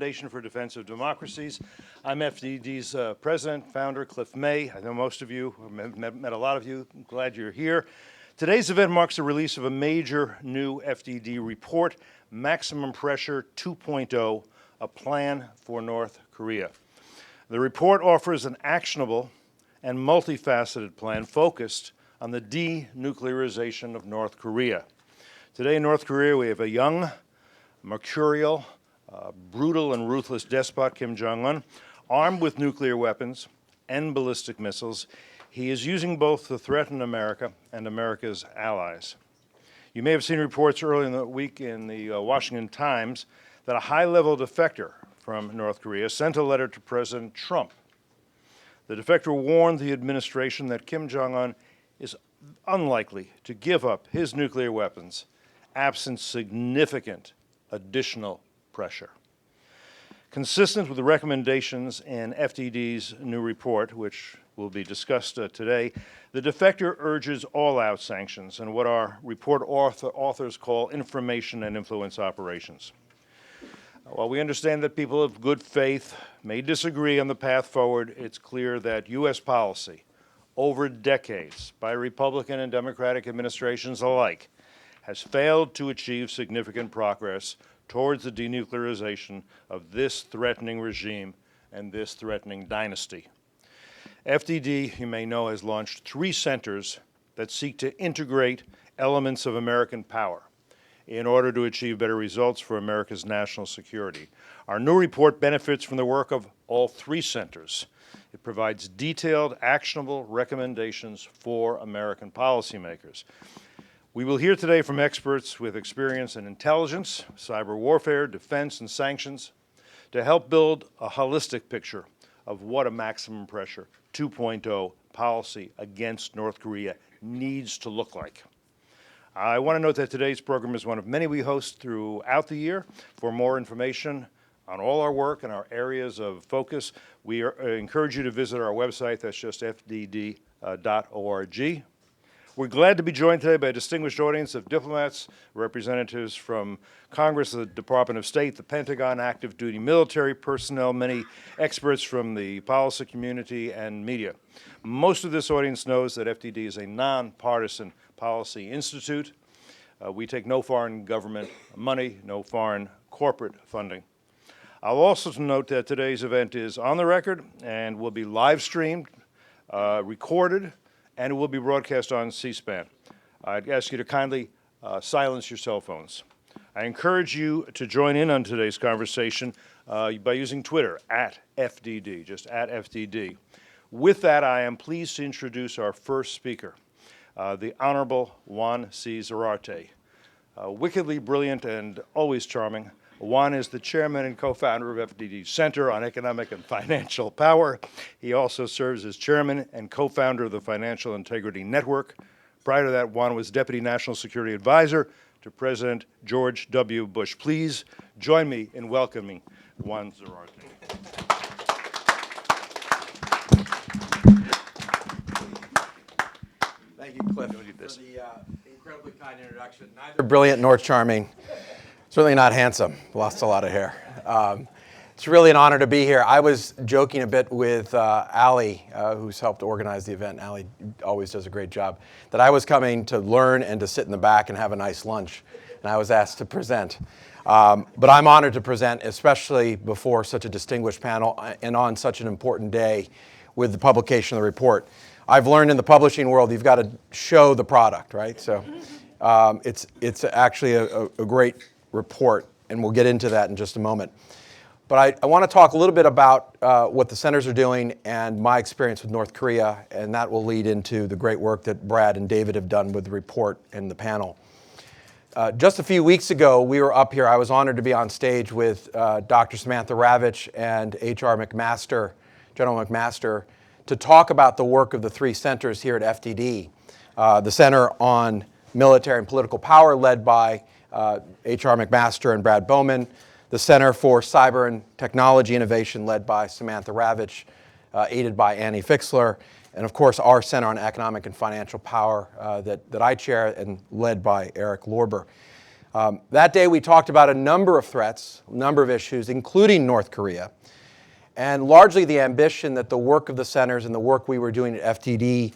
Foundation for Defense of Democracies. I'm FDD's president, founder, Cliff May. I know most of you, met a lot of you. I'm glad you're here. Today's event marks the release of a major new FDD report, Maximum Pressure 2.0, a plan for North Korea. The report offers an actionable and multifaceted plan focused on the denuclearization of North Korea. Today in North Korea, we have a young, mercurial, brutal and ruthless despot, Kim Jong Un, armed with nuclear weapons and ballistic missiles. He is using both to threaten America and America's allies. You may have seen reports early in the week in the Washington Times that a high-level defector from North Korea sent a letter to President Trump. The defector warned the administration that Kim Jong Un is unlikely to give up his nuclear weapons absent significant additional pressure. Consistent with the recommendations in FDD's new report, which will be discussed today, the defector urges all-out sanctions and what our report authors call information and influence operations. While we understand that people of good faith may disagree on the path forward, it's clear that U.S. policy over decades by Republican and Democratic administrations alike has failed to achieve significant progress towards the denuclearization of this threatening regime and this threatening dynasty. FDD, you may know, has launched 3 centers that seek to integrate elements of American power in order to achieve better results for America's national security. Our new report benefits from the work of all 3 centers. It provides detailed, actionable recommendations for American policymakers. We will hear today from experts with experience in intelligence, cyber warfare, defense, and sanctions to help build a holistic picture of what a maximum pressure 2.0 policy against North Korea needs to look like. I want to note that today's program is one of many we host throughout the year. For more information on all our work and our areas of focus, we encourage you to visit our website. That's just fdd.org. We're glad to be joined today by a distinguished audience of diplomats, representatives from Congress, the Department of State, the Pentagon, active duty military personnel, many experts from the policy community and media. Most of this audience knows that FDD is a nonpartisan policy institute. We take no foreign government money, no foreign corporate funding. I'll also note that today's event is on the record and will be live streamed, recorded, and it will be broadcast on C-SPAN. I'd ask you to kindly silence your cell phones. I encourage you to join in on today's conversation by using Twitter, @FDD, just @FDD. With that, I am pleased to introduce our first speaker, the Honorable Juan C. Zarate. Wickedly brilliant and always charming, Juan is the chairman and co-founder of FDD's Center on Economic and Financial Power. He also serves as chairman and co-founder of the Financial Integrity Network. Prior to that, Juan was Deputy National Security Advisor to President George W. Bush. Please join me in welcoming Juan Zarate. Thank you, Cliff, for the incredibly kind introduction. Neither brilliant nor charming. Certainly not handsome. Lost a lot of hair. It's really an honor to be here. I was joking a bit with Allie, who's helped organize the event. Allie always does a great job. That I was coming to learn and to sit in the back and have a nice lunch. And I was asked to present. But I'm honored to present, especially before such a distinguished panel and on such an important day with the publication of the report. I've learned in the publishing world, you've got to show the product, right? So it's actually a great report, and we'll get into that in just a moment. But I want to talk a little bit about what the centers are doing and my experience with North Korea, and that will lead into the great work that Brad and David have done with the report and the panel. Just a few weeks ago, we were up here. I was honored to be on stage with Dr. Samantha Ravich and H.R. McMaster, General McMaster, to talk about the work of the 3 centers here at FDD. The Center on Military and Political Power, led by H.R. McMaster and Brad Bowman, the Center for Cyber and Technology Innovation, led by Samantha Ravich, aided by Annie Fixler, and of course our Center on Economic and Financial Power that I chair and led by Eric Lorber. That day we talked about a number of threats, a number of issues, including North Korea, and largely the ambition that the work of the centers and the work we were doing at FDD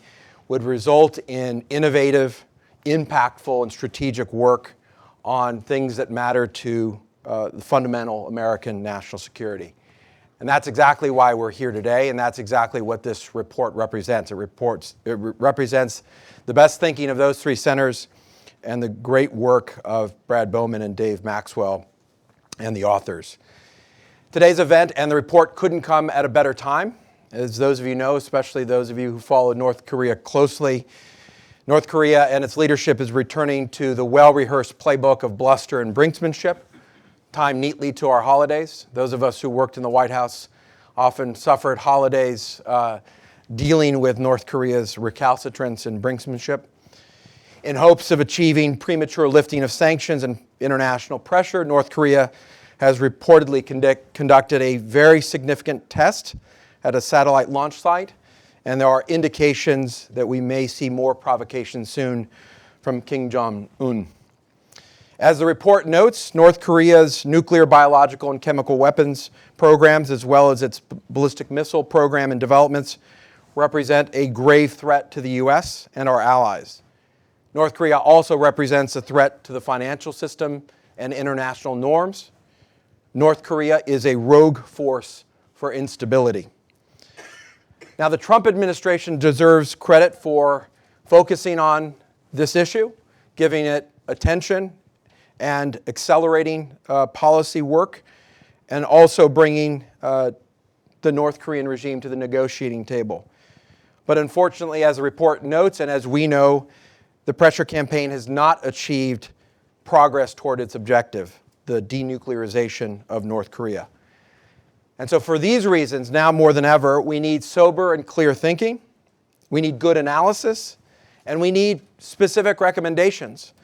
would result in innovative, impactful, and strategic work on things that matter to the fundamental American national security. And that's exactly why we're here today, and that's exactly what this report represents. It represents the best thinking of those three centers and the great work of Brad Bowman and Dave Maxwell and the authors. Today's event and the report couldn't come at a better time. As those of you know, especially those of you who follow North Korea closely, North Korea and its leadership is returning to the well-rehearsed playbook of bluster and brinksmanship, timed neatly to our holidays. Those of us who worked in the White House often suffered holidays dealing with North Korea's recalcitrance and brinksmanship. In hopes of achieving premature lifting of sanctions and international pressure, North Korea has reportedly conducted a very significant test at a satellite launch site, and there are indications that we may see more provocations soon from Kim Jong Un. As the report notes, North Korea's nuclear, biological, and chemical weapons programs, as well as its ballistic missile program and developments, represent a grave threat to the U.S. and our allies. North Korea also represents a threat to the financial system and international norms. North Korea is a rogue force for instability. Now, the Trump administration deserves credit for focusing on this issue, giving it attention, and accelerating policy work, and also bringing the North Korean regime to the negotiating table. But unfortunately, as the report notes, and as we know, the pressure campaign has not achieved progress toward its objective, the denuclearization of North Korea. And so for these reasons, now more than ever, we need sober and clear thinking, we need good analysis, and we need specific recommendations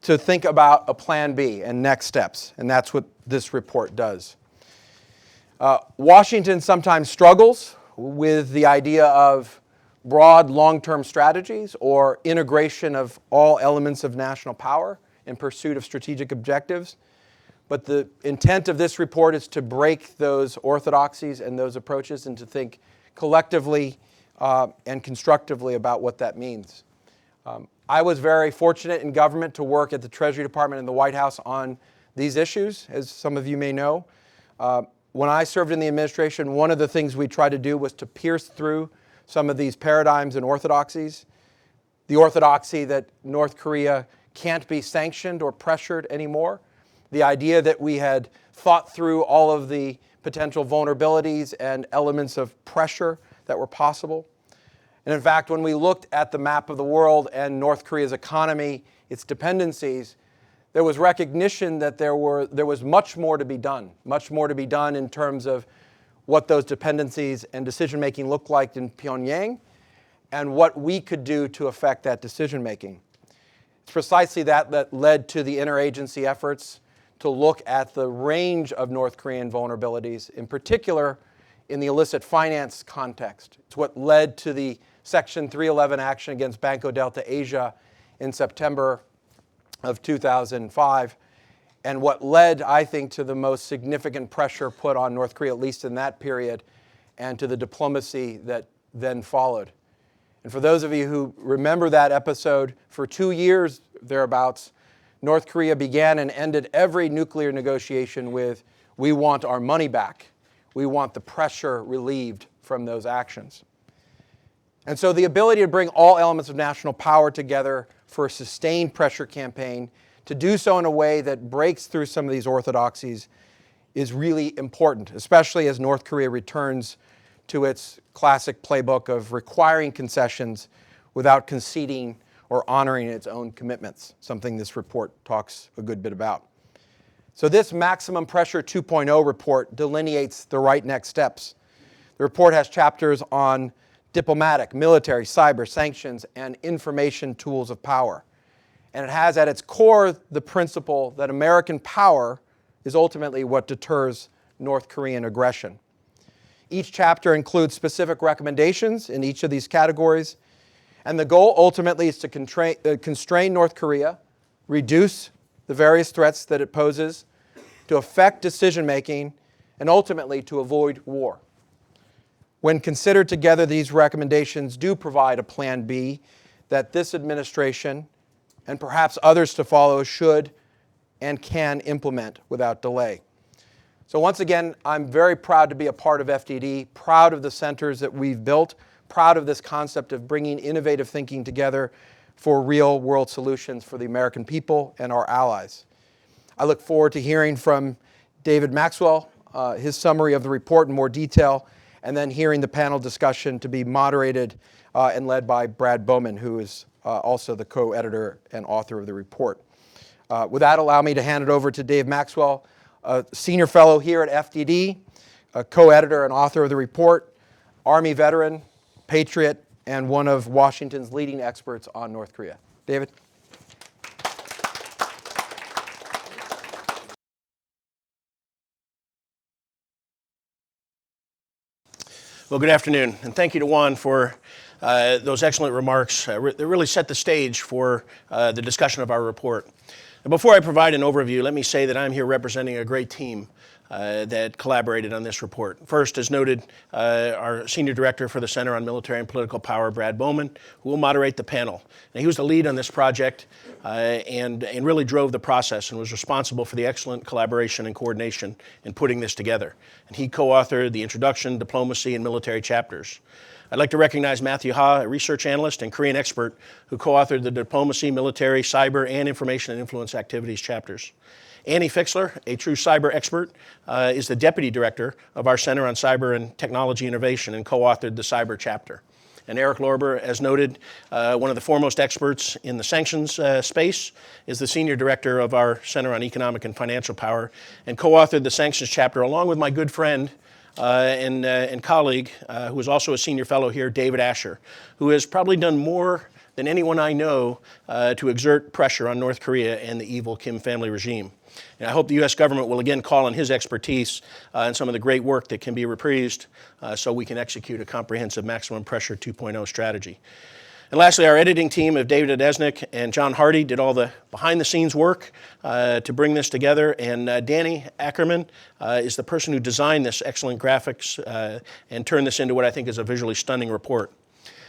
to think about a plan B and next steps, and that's what this report does. Washington sometimes struggles with the idea of broad long-term strategies or integration of all elements of national power in pursuit of strategic objectives. But the intent of this report is to break those orthodoxies and those approaches and to think collectively and constructively about what that means. I was very fortunate in government to work at the Treasury Department and the White House on these issues, as some of you may know. When I served in the administration, one of the things we tried to do was to pierce through some of these paradigms and orthodoxies. The orthodoxy that North Korea can't be sanctioned or pressured anymore. The idea that we had thought through all of the potential vulnerabilities and elements of pressure that were possible. And in fact, when we looked at the map of the world and North Korea's economy, its dependencies, there was recognition that there was much more to be done in terms of what those dependencies and decision-making looked like in Pyongyang and what we could do to affect that decision-making. It's precisely that led to the interagency efforts to look at the range of North Korean vulnerabilities, in particular in the illicit finance context. It's what led to the Section 311 action against Banco Delta Asia in September of 2005, and what led, I think, to the most significant pressure put on North Korea, at least in that period, and to the diplomacy that then followed. And for those of you who remember that episode, for 2 years thereabouts, North Korea began and ended every nuclear negotiation with, "We want our money back. We want the pressure relieved from those actions." And so the ability to bring all elements of national power together for a sustained pressure campaign, to do so in a way that breaks through some of these orthodoxies, is really important, especially as North Korea returns to its classic playbook of requiring concessions without conceding or honoring its own commitments, something this report talks a good bit about. So this Maximum Pressure 2.0 report delineates the right next steps. The report has chapters on diplomatic, military, cyber, sanctions, and information tools of power. And it has at its core the principle that American power is ultimately what deters North Korean aggression. Each chapter includes specific recommendations in each of these categories, and the goal ultimately is to constrain North Korea, reduce the various threats that it poses, to affect decision-making, and ultimately to avoid war. When considered together, these recommendations do provide a plan B that this administration, and perhaps others to follow, should and can implement without delay. So once again, I'm very proud to be a part of FDD, proud of the centers that we've built, proud of this concept of bringing innovative thinking together for real world solutions for the American people and our allies. I look forward to hearing from David Maxwell, his summary of the report in more detail, and then hearing the panel discussion to be moderated and led by Brad Bowman, who is also the co-editor and author of the report. With that, allow me to hand it over to Dave Maxwell, a senior fellow here at FDD, a co-editor and author of the report, Army veteran, patriot, and one of Washington's leading experts on North Korea. David? Well, good afternoon, and thank you to Juan for those excellent remarks. They really set the stage for the discussion of our report. And before I provide an overview, let me say that I'm here representing a great team that collaborated on this report. First, as noted, our Senior Director for the Center on Military and Political Power, Brad Bowman, who will moderate the panel. Now, he was the lead on this project and really drove the process and was responsible for the excellent collaboration and coordination in putting this together. And he co-authored the introduction, diplomacy, and military chapters. I'd like to recognize Matthew Ha, a research analyst and Korean expert who co-authored the diplomacy, military, cyber, and information and influence activities chapters. Annie Fixler, a true cyber expert, is the deputy director of our Center on Cyber and Technology Innovation and co-authored the cyber chapter. And Eric Lorber, as noted, one of the foremost experts in the sanctions space, is the senior director of our Center on Economic and Financial Power and co-authored the sanctions chapter along with my good friend and colleague, who is also a senior fellow here, David Asher, who has probably done more than anyone I know to exert pressure on North Korea and the evil Kim family regime. And I hope the U.S. government will again call on his expertise and some of the great work that can be reprised so we can execute a comprehensive maximum pressure 2.0 strategy. And lastly, our editing team of David Adesnik and John Hardy did all the behind-the-scenes work to bring this together. And Danny Ackerman is the person who designed this excellent graphics and turned this into what I think is a visually stunning report.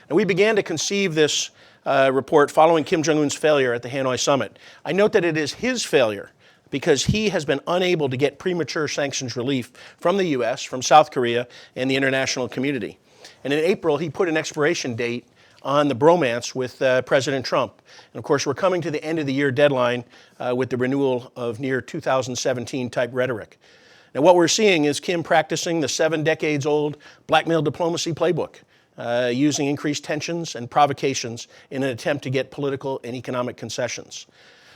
And we began to conceive this report following Kim Jong Un's failure at the Hanoi summit. I note that it is his failure because he has been unable to get premature sanctions relief from the U.S., from South Korea, and the international community. And in April, he put an expiration date on the bromance with President Trump. And of course, we're coming to the end of the year deadline with the renewal of near 2017 type rhetoric. Now, what we're seeing is Kim practicing the 7 decades old blackmail diplomacy playbook, using increased tensions and provocations in an attempt to get political and economic concessions.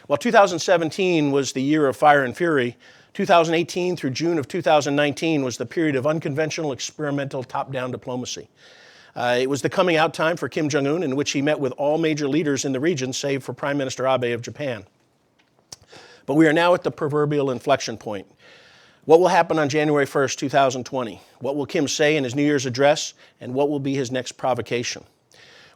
While 2017 was the year of fire and fury, 2018 through June of 2019 was the period of unconventional, experimental, top-down diplomacy. It was the coming out time for Kim Jong Un, in which he met with all major leaders in the region, save for Prime Minister Abe of Japan. But we are now at the proverbial inflection point. What will happen on January 1st, 2020? What will Kim say in his New Year's address, and what will be his next provocation?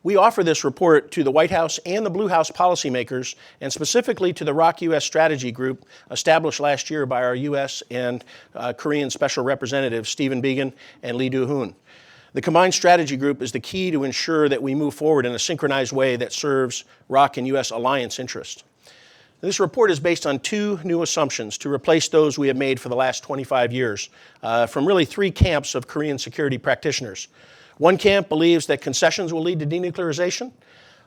We offer this report to the White House and the Blue House policymakers, and specifically to the ROC-U.S. Strategy Group established last year by our U.S. and Korean Special Representatives Stephen Biegun and Lee Do-hoon. The combined strategy group is the key to ensure that we move forward in a synchronized way that serves ROC and U.S. alliance interests. This report is based on 2 new assumptions to replace those we have made for the last 25 years from really 3 camps of Korean security practitioners. One camp believes that concessions will lead to denuclearization.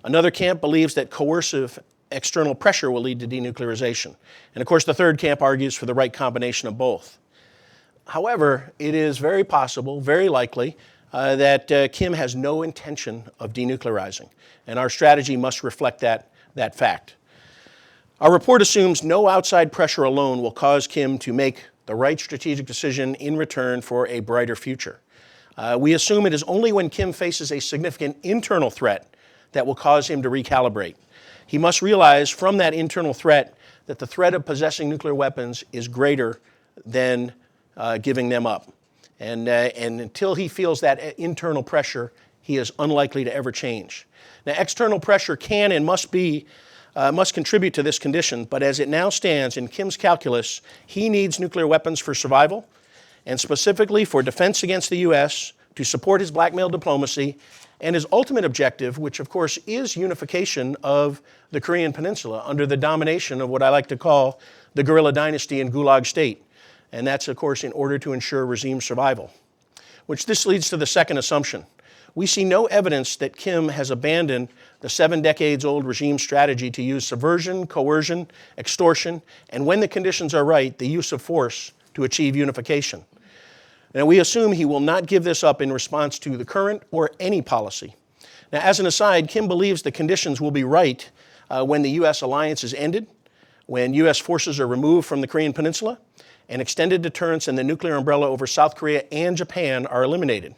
Another camp believes that coercive external pressure will lead to denuclearization. And of course, the third camp argues for the right combination of both. However, it is very possible, very likely, that Kim has no intention of denuclearizing, and our strategy must reflect that fact. Our report assumes no outside pressure alone will cause Kim to make the right strategic decision in return for a brighter future. We assume it is only when Kim faces a significant internal threat that will cause him to recalibrate. He must realize from that internal threat that the threat of possessing nuclear weapons is greater than giving them up. And until he feels that internal pressure, he is unlikely to ever change. Now, external pressure can and must be must contribute to this condition, but as it now stands in Kim's calculus, he needs nuclear weapons for survival, and specifically for defense against the U.S., to support his blackmail diplomacy, and his ultimate objective, which of course is unification of the Korean Peninsula under the domination of what I like to call the guerrilla dynasty and gulag state. And that's, of course, in order to ensure regime survival. Which this leads to the second assumption. We see no evidence that Kim has abandoned the 7 decades old regime strategy to use subversion, coercion, extortion, and when the conditions are right, the use of force to achieve unification. Now, we assume he will not give this up in response to the current or any policy. Now, as an aside, Kim believes the conditions will be right when the U.S. alliance is ended, when U.S. forces are removed from the Korean Peninsula, and extended deterrence and the nuclear umbrella over South Korea and Japan are eliminated.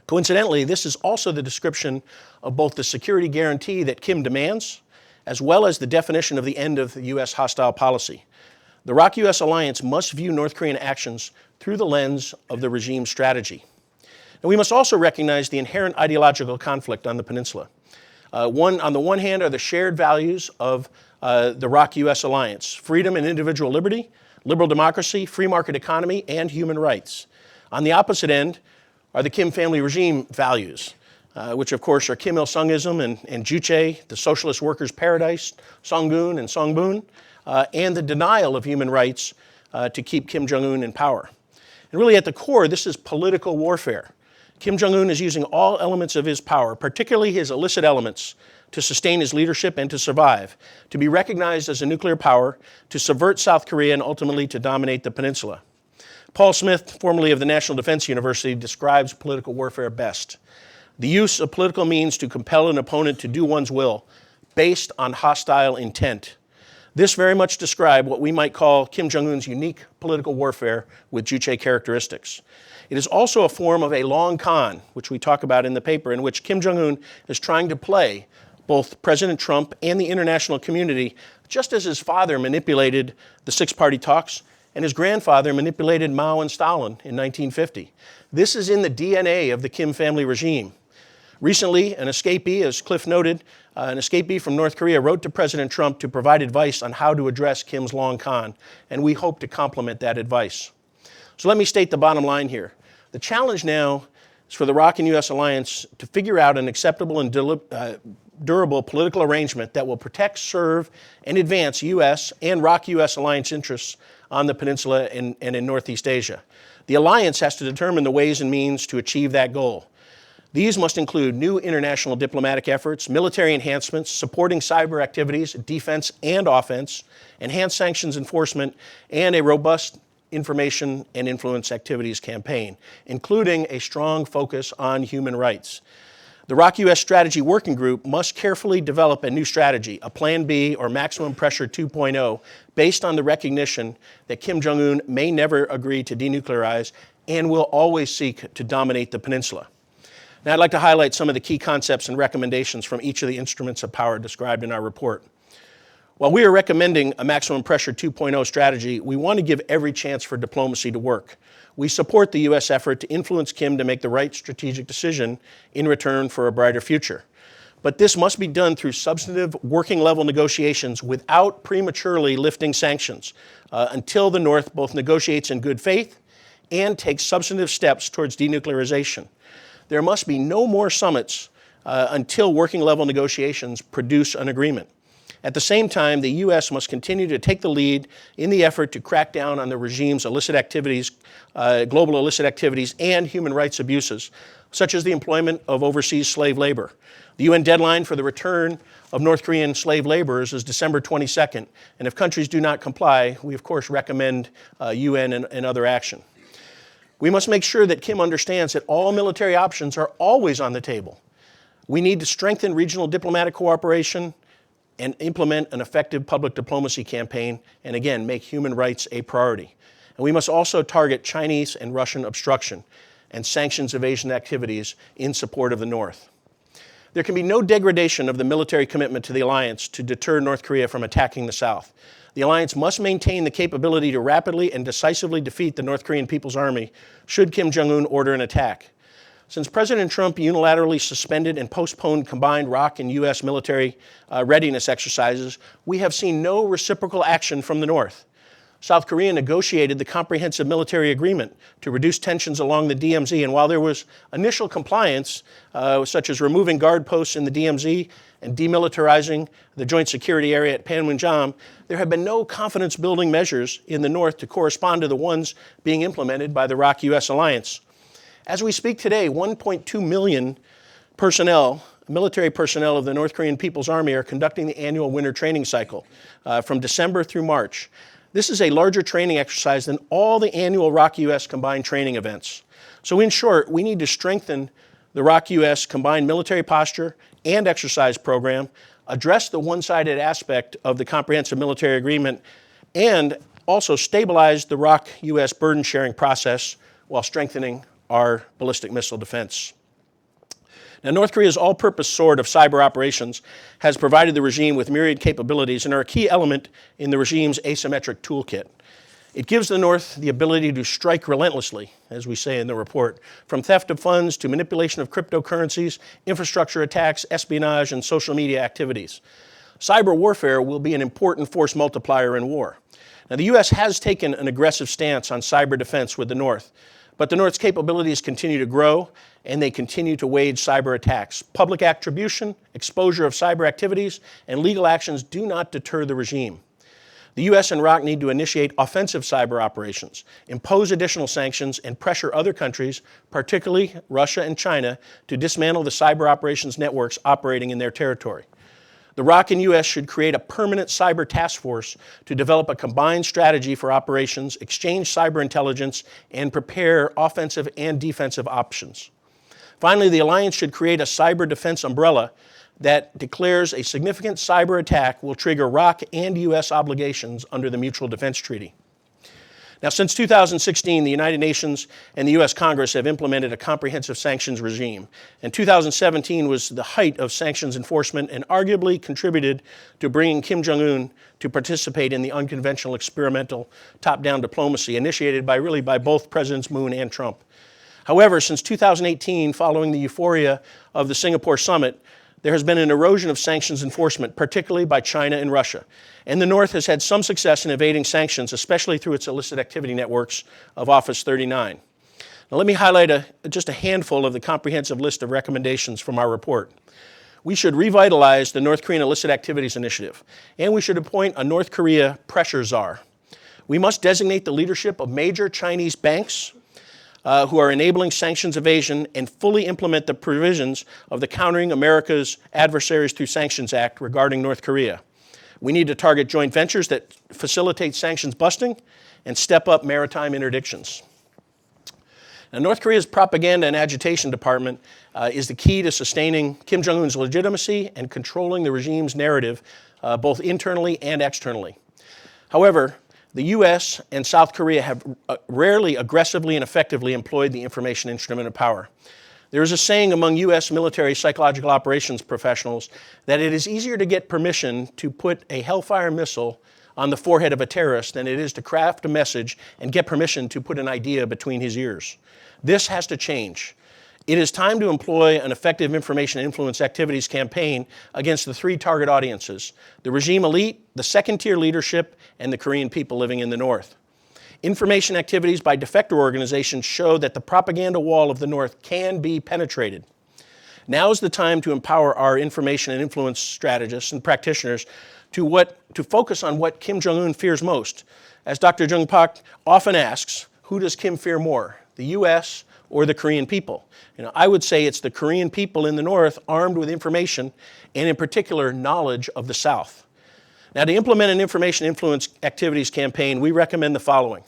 Coincidentally, this is also the description of both the security guarantee that Kim demands, as well as the definition of the end of the U.S. hostile policy. The ROK-U.S. alliance must view North Korean actions through the lens of the regime strategy. And we must also recognize the inherent ideological conflict on the peninsula. On the one hand are the shared values of the ROK-U.S. alliance: freedom and individual liberty, liberal democracy, free market economy, and human rights. On the opposite end are the Kim family regime values, which of course are Kim Il-sungism and Juche, the socialist workers' paradise, Songun and Songbun, and the denial of human rights to keep Kim Jong Un in power. And really at the core, this is political warfare. Kim Jong Un is using all elements of his power, particularly his illicit elements, to sustain his leadership and to survive, to be recognized as a nuclear power, to subvert South Korea, and ultimately to dominate the peninsula. Paul Smith, formerly of the National Defense University, describes political warfare best: the use of political means to compel an opponent to do one's will, based on hostile intent. This very much describes what we might call Kim Jong Un's unique political warfare with Juche characteristics. It is also a form of a long con, which we talk about in the paper, in which Kim Jong Un is trying to play both President Trump and the international community, just as his father manipulated the six-party talks and his grandfather manipulated Mao and Stalin in 1950. This is in the DNA of the Kim family regime. Recently, an escapee, as Cliff noted, an escapee from North Korea wrote to President Trump to provide advice on how to address Kim's long con, and we hope to complement that advice. So let me state the bottom line here. The challenge now is for the ROK and U.S. alliance to figure out an acceptable and durable political arrangement that will protect, serve, and advance U.S. and ROK-U.S. alliance interests on the peninsula and in Northeast Asia. The alliance has to determine the ways and means to achieve that goal. These must include new international diplomatic efforts, military enhancements, supporting cyber activities, defense and offense, enhanced sanctions enforcement, and a robust information and influence activities campaign, including a strong focus on human rights. The ROK-U.S. Strategy Working Group must carefully develop a new strategy, a Plan B or Maximum Pressure 2.0, based on the recognition that Kim Jong Un may never agree to denuclearize and will always seek to dominate the peninsula. Now, I'd like to highlight some of the key concepts and recommendations from each of the instruments of power described in our report. While we are recommending a Maximum Pressure 2.0 strategy, we want to give every chance for diplomacy to work. We support the U.S. effort to influence Kim to make the right strategic decision in return for a brighter future. But this must be done through substantive working-level negotiations without prematurely lifting sanctions until the North both negotiates in good faith and takes substantive steps towards denuclearization. There must be no more summits until working-level negotiations produce an agreement. At the same time, the U.S. must continue to take the lead in the effort to crack down on the regime's illicit activities, global illicit activities, and human rights abuses, such as the employment of overseas slave labor. The UN deadline for the return of North Korean slave laborers is December 22nd, and if countries do not comply, we of course recommend UN and other action. We must make sure that Kim understands that all military options are always on the table. We need to strengthen regional diplomatic cooperation and implement an effective public diplomacy campaign, and again, make human rights a priority. And we must also target Chinese and Russian obstruction and sanctions evasion activities in support of the North. There can be no degradation of the military commitment to the alliance to deter North Korea from attacking the South. The alliance must maintain the capability to rapidly and decisively defeat the North Korean People's Army should Kim Jong Un order an attack. Since President Trump unilaterally suspended and postponed combined ROK and U.S. military readiness exercises, we have seen no reciprocal action from the North. South Korea negotiated the Comprehensive Military Agreement to reduce tensions along the DMZ, and while there was initial compliance, such as removing guard posts in the DMZ and demilitarizing the Joint Security Area at Panmunjom, there have been no confidence-building measures in the North to correspond to the ones being implemented by the ROK-U.S. alliance. As we speak today, 1.2 million personnel, military personnel of the North Korean People's Army are conducting the annual winter training cycle from December through March. This is a larger training exercise than all the annual ROK-U.S. combined training events. So in short, we need to strengthen the ROK-U.S. combined military posture and exercise program, address the one-sided aspect of the Comprehensive Military Agreement, and also stabilize the ROK-U.S. burden sharing process while strengthening our ballistic missile defense. Now, North Korea's all-purpose sword of cyber operations has provided the regime with myriad capabilities and are a key element in the regime's asymmetric toolkit. It gives the North the ability to strike relentlessly, as we say in the report, from theft of funds to manipulation of cryptocurrencies, infrastructure attacks, espionage, and social media activities. Cyber warfare will be an important force multiplier in war. Now, the U.S. has taken an aggressive stance on cyber defense with the North, but the North's capabilities continue to grow, and they continue to wage cyber attacks. Public attribution, exposure of cyber activities, and legal actions do not deter the regime. The U.S. and ROK need to initiate offensive cyber operations, impose additional sanctions, and pressure other countries, particularly Russia and China, to dismantle the cyber operations networks operating in their territory. The ROK and U.S. should create a permanent cyber task force to develop a combined strategy for operations, exchange cyber intelligence, and prepare offensive and defensive options. Finally, the alliance should create a cyber defense umbrella that declares a significant cyber attack will trigger ROK and U.S. obligations under the Mutual Defense Treaty. Now, since 2016, the United Nations and the U.S. Congress have implemented a comprehensive sanctions regime, and 2017 was the height of sanctions enforcement and arguably contributed to bringing Kim Jong Un to participate in the unconventional experimental top-down diplomacy initiated by both Presidents Moon and Trump. However, since 2018, following the euphoria of the Singapore summit, there has been an erosion of sanctions enforcement, particularly by China and Russia. And the North has had some success in evading sanctions, especially through its illicit activity networks of Office 39. Now, let me highlight just a handful of the comprehensive list of recommendations from our report. We should revitalize the North Korean Illicit Activities Initiative, and we should appoint a North Korea pressure czar. We must designate the leadership of major Chinese banks who are enabling sanctions evasion and fully implement the provisions of the Countering America's Adversaries Through Sanctions Act regarding North Korea. We need to target joint ventures that facilitate sanctions busting and step up maritime interdictions. Now, North Korea's propaganda and agitation department is the key to sustaining Kim Jong Un's legitimacy and controlling the regime's narrative, both internally and externally. However, the U.S. and South Korea have rarely aggressively and effectively employed the information instrument of power. There is a saying among U.S. military psychological operations professionals that it is easier to get permission to put a Hellfire missile on the forehead of a terrorist than it is to craft a message and get permission to put an idea between his ears. This has to change. It is time to employ an effective information influence activities campaign against the three target audiences: the regime elite, the second-tier leadership, and the Korean people living in the North. Information activities by defector organizations show that the propaganda wall of the North can be penetrated. Now is the time to empower our information and influence strategists and practitioners to focus on what Kim Jong Un fears most. As Dr. Jung Pak often asks, who does Kim fear more, the U.S. or the Korean people? I would say it's the Korean people in the North armed with information and in particular knowledge of the South. Now, to implement an information influence activities campaign, we recommend the following.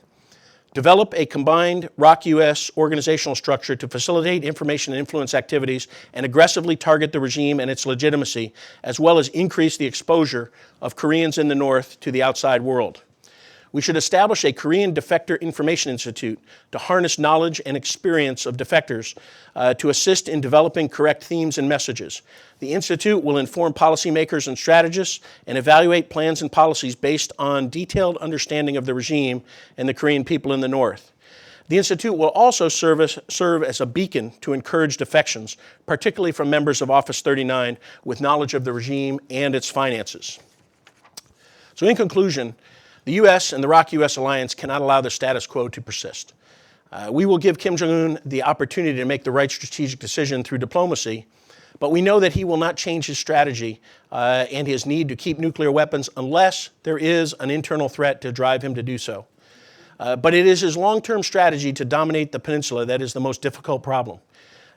Develop a combined ROK-U.S. organizational structure to facilitate information and influence activities and aggressively target the regime and its legitimacy, as well as increase the exposure of Koreans in the North to the outside world. We should establish a Korean Defector Information Institute to harness knowledge and experience of defectors to assist in developing correct themes and messages. The Institute will inform policymakers and strategists and evaluate plans and policies based on detailed understanding of the regime and the Korean people in the North. The Institute will also serve as a beacon to encourage defections, particularly from members of Office 39 with knowledge of the regime and its finances. So in conclusion, the U.S. and the ROK-U.S. alliance cannot allow the status quo to persist. We will give Kim Jong Un the opportunity to make the right strategic decision through diplomacy, but we know that he will not change his strategy and his need to keep nuclear weapons unless there is an internal threat to drive him to do so. But it is his long-term strategy to dominate the peninsula that is the most difficult problem.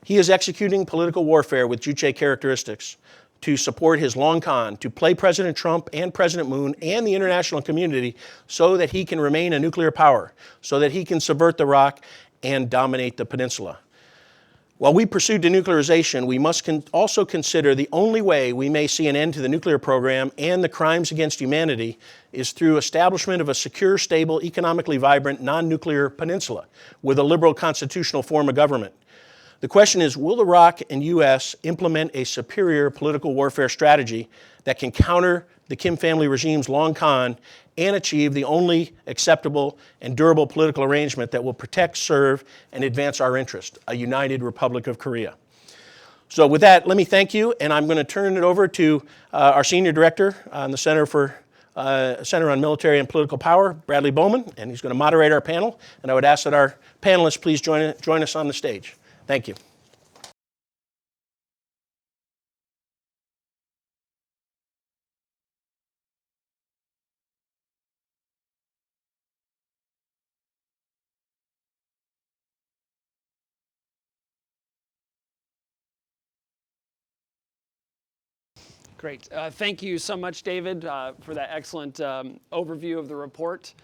He is executing political warfare with Juche characteristics to support his long con, to play President Trump and President Moon and the international community so that he can remain a nuclear power, so that he can subvert the ROK and dominate the peninsula. While we pursue denuclearization, we must also consider the only way we may see an end to the nuclear program and the crimes against humanity is through establishment of a secure, stable, economically vibrant, non-nuclear peninsula with a liberal constitutional form of government. The question is, will the ROK and U.S. implement a superior political warfare strategy that can counter the Kim family regime's long con and achieve the only acceptable and durable political arrangement that will protect, serve, and advance our interest, a united Republic of Korea? So with that, let me thank you, and I'm going to turn it over to our Senior Director on the Center on Military and Political Power, Bradley Bowman, and he's going to moderate our panel. And I would ask that our panelists please join us on the stage. Thank you. Great. Thank you so much, David, for that excellent overview of the report.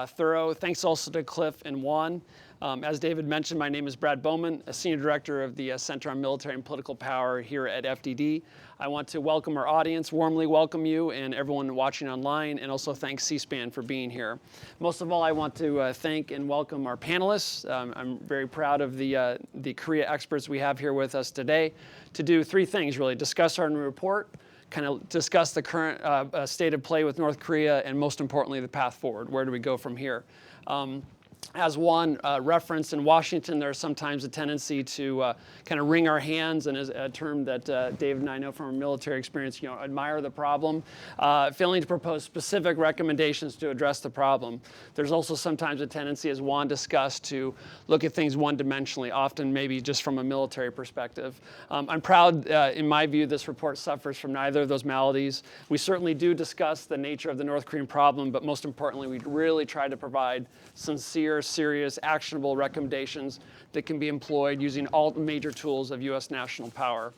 Thorough. Thanks also to Cliff and Juan. As David mentioned, my name is Brad Bowman, a Senior Director of the Center on Military and Political Power here at FDD. I want to welcome our audience, warmly welcome you and everyone watching online, and also thank C-SPAN for being here. Most of all, I want to thank and welcome our panelists. I'm very proud of the Korea experts we have here with us today to do three things, really. Discuss our new report, kind of discuss the current state of play with North Korea, and most importantly, the path forward. Where do we go from here? As Juan referenced, in Washington, there's sometimes a tendency to kind of wring our hands, and is a term that David and I know from our military experience, admire the problem, failing to propose specific recommendations to address the problem. There's also sometimes a tendency, as Juan discussed, to look at things one-dimensionally, often maybe just from a military perspective. I'm proud, in my view, this report suffers from neither of those maladies. We certainly do discuss the nature of the North Korean problem, but most importantly, we really try to provide sincere, serious, actionable recommendations that can be employed using all the major tools of U.S. national power.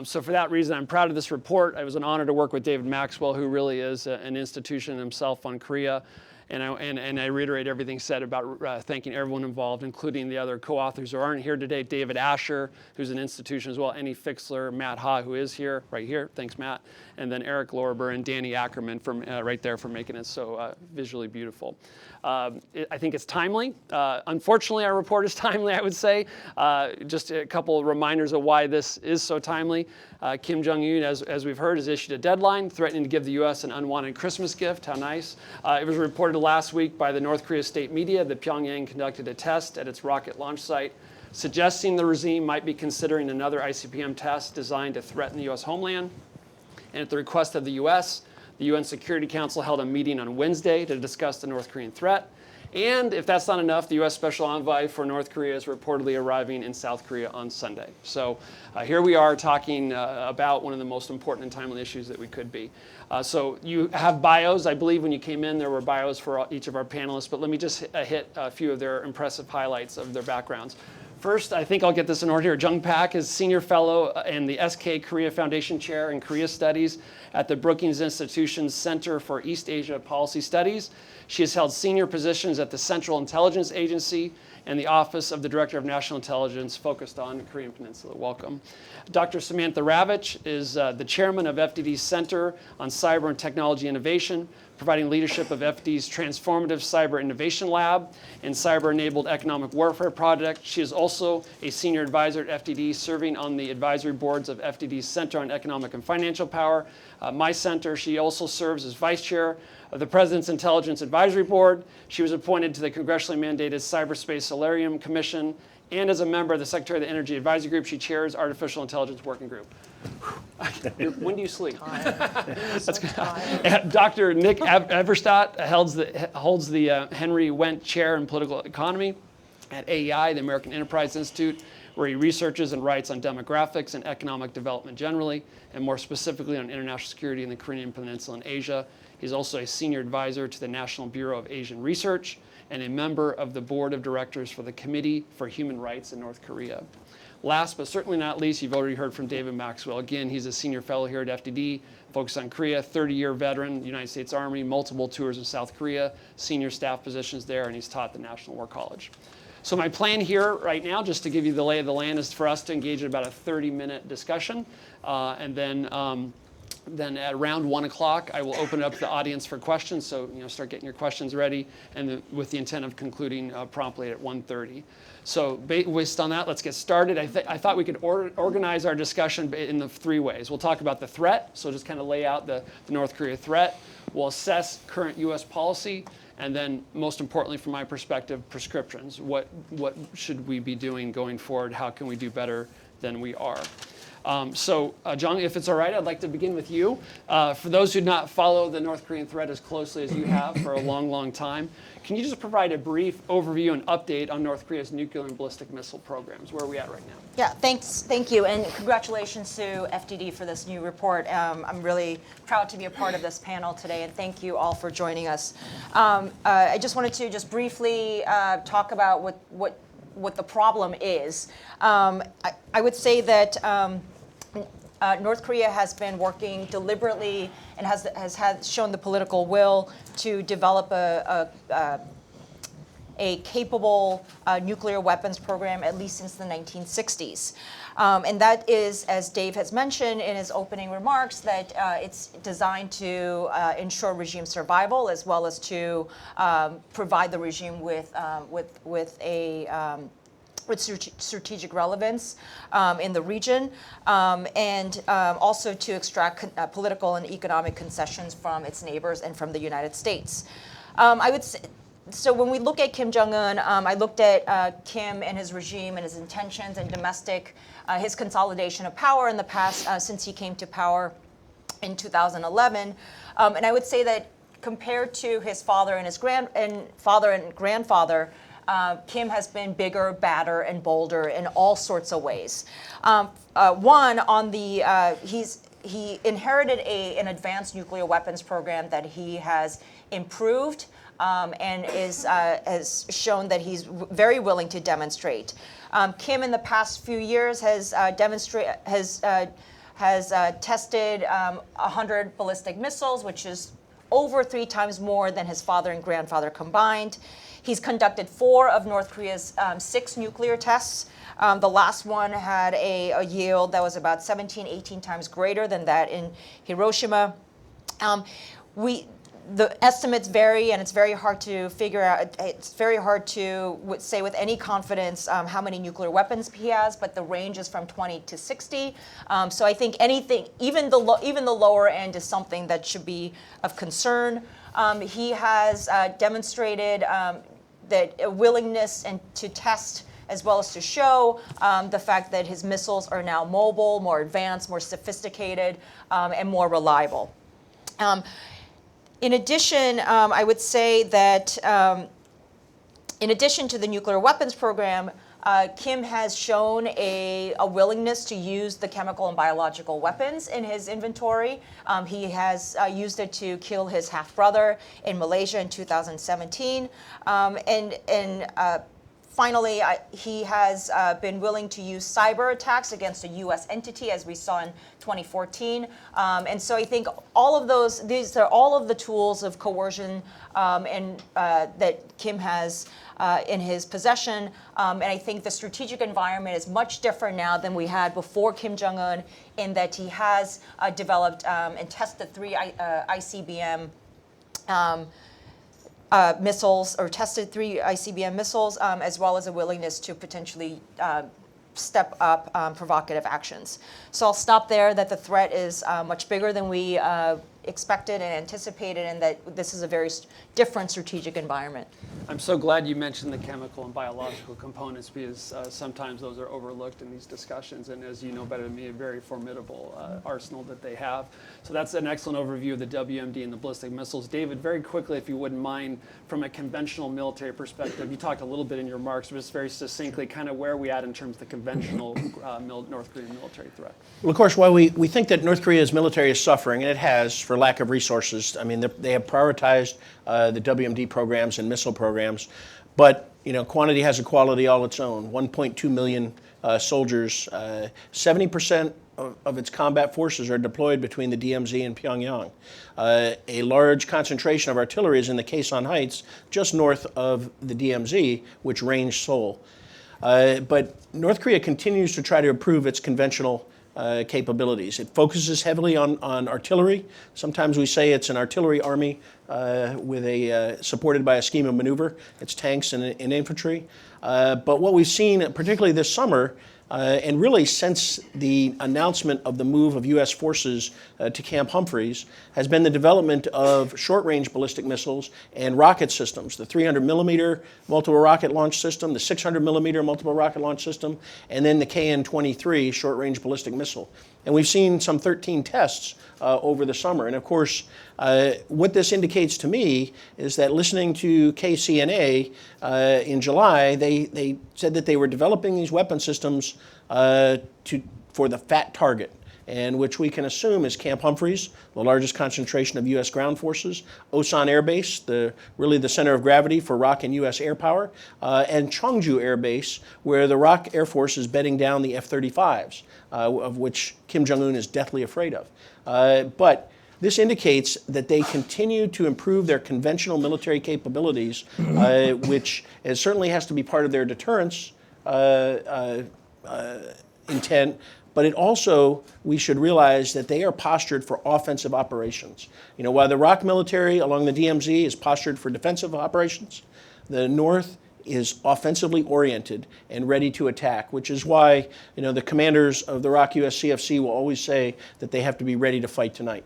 So for that reason, I'm proud of this report. It was an honor to work with David Maxwell, who really is an institution himself on Korea. And I reiterate everything said about thanking everyone involved, including the other co-authors who aren't here today, David Asher, who's an institution as well, Annie Fixler, Matt Ha, who is here, right here, thanks Matt, and then Eric Lorber and Danny Ackerman from right there for making it so visually beautiful. I think it's timely. Unfortunately, our report is timely, I would say. Just a couple of reminders of why this is so timely. Kim Jong Un, as we've heard, has issued a deadline threatening to give the U.S. an unwanted Christmas gift. How nice. It was reported last week by the North Korea state media that Pyongyang conducted a test at its rocket launch site, suggesting the regime might be considering another ICBM test designed to threaten the U.S. homeland. And at the request of the U.S., the UN Security Council held a meeting on Wednesday to discuss the North Korean threat. And if that's not enough, the U.S. Special Envoy for North Korea is reportedly arriving in South Korea on Sunday. So here we are talking about one of the most important and timely issues that we could be. So you have bios. I believe when you came in, there were bios for each of our panelists. But let me just hit a few of their impressive highlights of their backgrounds. First, I think I'll get this in order here. Jung Pak is Senior Fellow and the SK Korea Foundation Chair in Korea Studies at the Brookings Institute's Center for East Asia Policy Studies. She has held senior positions at the Central Intelligence Agency and the Office of the Director of National Intelligence focused on the Korean Peninsula. Welcome. Dr. Samantha Ravich is the chairman of FDD's Center on Cyber and Technology Innovation, providing leadership of FD's Transformative Cyber Innovation Lab and Cyber-Enabled Economic Warfare Project. She is also a senior advisor at FDD, serving on the advisory boards of FDD's Center on Economic and Financial Power, my center. She also serves as vice chair of the President's Intelligence Advisory Board. She was appointed to the congressionally mandated Cyberspace Solarium Commission, and as a member of the Secretary of the Energy Advisory Group, she chairs Artificial Intelligence Working Group. When do you sleep? That's good. Dr. Nick Eberstadt holds the Henry Wendt Chair in Political Economy at AEI, the American Enterprise Institute, where he researches and writes on demographics and economic development generally, and more specifically on international security in the Korean Peninsula and Asia. He's also a senior advisor to the National Bureau of Asian Research and a member of the board of directors for the Committee for Human Rights in North Korea. Last but certainly not least, you've already heard from David Maxwell. Again, he's a senior fellow here at FDD, focused on Korea, 30-year veteran, United States Army, multiple tours in South Korea, senior staff positions there, and he's taught at the National War College. So my plan here right now, just to give you the lay of the land, is for us to engage in about a 30-minute discussion, and then at around 1 o'clock, I will open it up to the audience for questions. So start getting your questions ready, and with the intent of concluding promptly at 1:30. So based on that, let's get started. I thought we could organize our discussion in the 3 ways. We'll talk about the threat, so just kind of lay out the North Korea threat. We'll assess current U.S. policy, and then most importantly, from my perspective, prescriptions. What should we be doing going forward? How can we do better than we are? Jung, if it's all right, I'd like to begin with you. For those who do not follow the North Korean threat as closely as you have for a long, long time, can you just provide a brief overview and update on North Korea's nuclear and ballistic missile programs? Where are we at right now? Yeah, thank you, and congratulations to FDD for this new report. I'm really proud to be a part of this panel today, and thank you all for joining us. I just wanted to just briefly talk about what the problem is. I would say that North Korea has been working deliberately and has shown the political will to develop a capable nuclear weapons program, at least since the 1960s. And that is, as Dave has mentioned in his opening remarks, that it's designed to ensure regime survival, as well as to provide the regime with strategic relevance in the region, and also to extract political and economic concessions from its neighbors and from the United States. I would say, so when we look at Kim Jong Un, I looked at Kim and his regime and his intentions and his consolidation of power in the past since he came to power in 2011, and I would say that compared to his father and his father and grandfather, Kim has been bigger, badder, and bolder in all sorts of ways. He inherited an advanced nuclear weapons program that he has improved and has shown that he's very willing to demonstrate. Kim, in the past few years, has tested 100 ballistic missiles, which is over 3 times more than his father and grandfather combined. He's conducted 4 of North Korea's 6 nuclear tests. The last one had a yield that was about 17, 18 times greater than that in Hiroshima. The estimates vary, and it's very hard to figure out. It's very hard to say with any confidence how many nuclear weapons he has, but the range is from 20 to 60. So I think anything, even the lower end, is something that should be of concern. He has demonstrated that a willingness to test as well as to show the fact that his missiles are now mobile, more advanced, more sophisticated, and more reliable. In addition, I would say that in addition to the nuclear weapons program, Kim has shown a willingness to use the chemical and biological weapons in his inventory. He has used it to kill his half-brother in Malaysia in 2017. Finally, he has been willing to use cyber attacks against a U.S. entity, as we saw in 2014. And so I think all of these are all of the tools of coercion that Kim has in his possession. And I think the strategic environment is much different now than we had before Kim Jong Un, in that he has developed and tested 3 ICBM missiles, or tested 3 ICBM missiles, as well as a willingness to potentially step up provocative actions. So I'll stop there, that the threat is much bigger than we expected and anticipated, and that this is a very different strategic environment. I'm so glad you mentioned the chemical and biological components, because sometimes those are overlooked in these discussions, and as you know better than me, a very formidable arsenal that they have. So that's an excellent overview of the WMD and the ballistic missiles. David, very quickly, if you wouldn't mind, from a conventional military perspective, you talked a little bit in your remarks, but just very succinctly, kind of where are we at in terms of the conventional North Korean military threat? Well, of course, while we think that North Korea's military is suffering, and it has for lack of resources, I mean, they have prioritized the WMD programs and missile programs, but quantity has a quality all its own. 1.2 million soldiers, 70% of its combat forces are deployed between the DMZ and Pyongyang. A large concentration of artillery is in the Kaesong Heights, just north of the DMZ, which range Seoul. But North Korea continues to try to improve its conventional capabilities. It focuses heavily on artillery. Sometimes we say it's an artillery army supported by a scheme of maneuver. It's tanks and infantry. But what we've seen, particularly this summer, and really since the announcement of the move of U.S. forces to Camp Humphreys, has been the development of short-range ballistic missiles and rocket systems, the 300-millimeter multiple rocket launch system, the 600-millimeter multiple rocket launch system, and then the KN-23 short-range ballistic missile. And we've seen some 13 tests over the summer. And of course, what this indicates to me is that listening to KCNA in July, they said that they were developing these weapon systems for the FAT target, and which we can assume is Camp Humphreys, the largest concentration of U.S. ground forces, Osan Air Base, really the center of gravity for ROK and U.S. air power, and Cheongju Air Base, where the ROK Air Force is bedding down the F-35s, of which Kim Jong Un is deathly afraid of. But this indicates that they continue to improve their conventional military capabilities, which certainly has to be part of their deterrence intent, but it also, we should realize that they are postured for offensive operations. While the ROK military along the DMZ is postured for defensive operations, the North is offensively oriented and ready to attack, which is why the commanders of the ROK US CFC will always say that they have to be ready to fight tonight.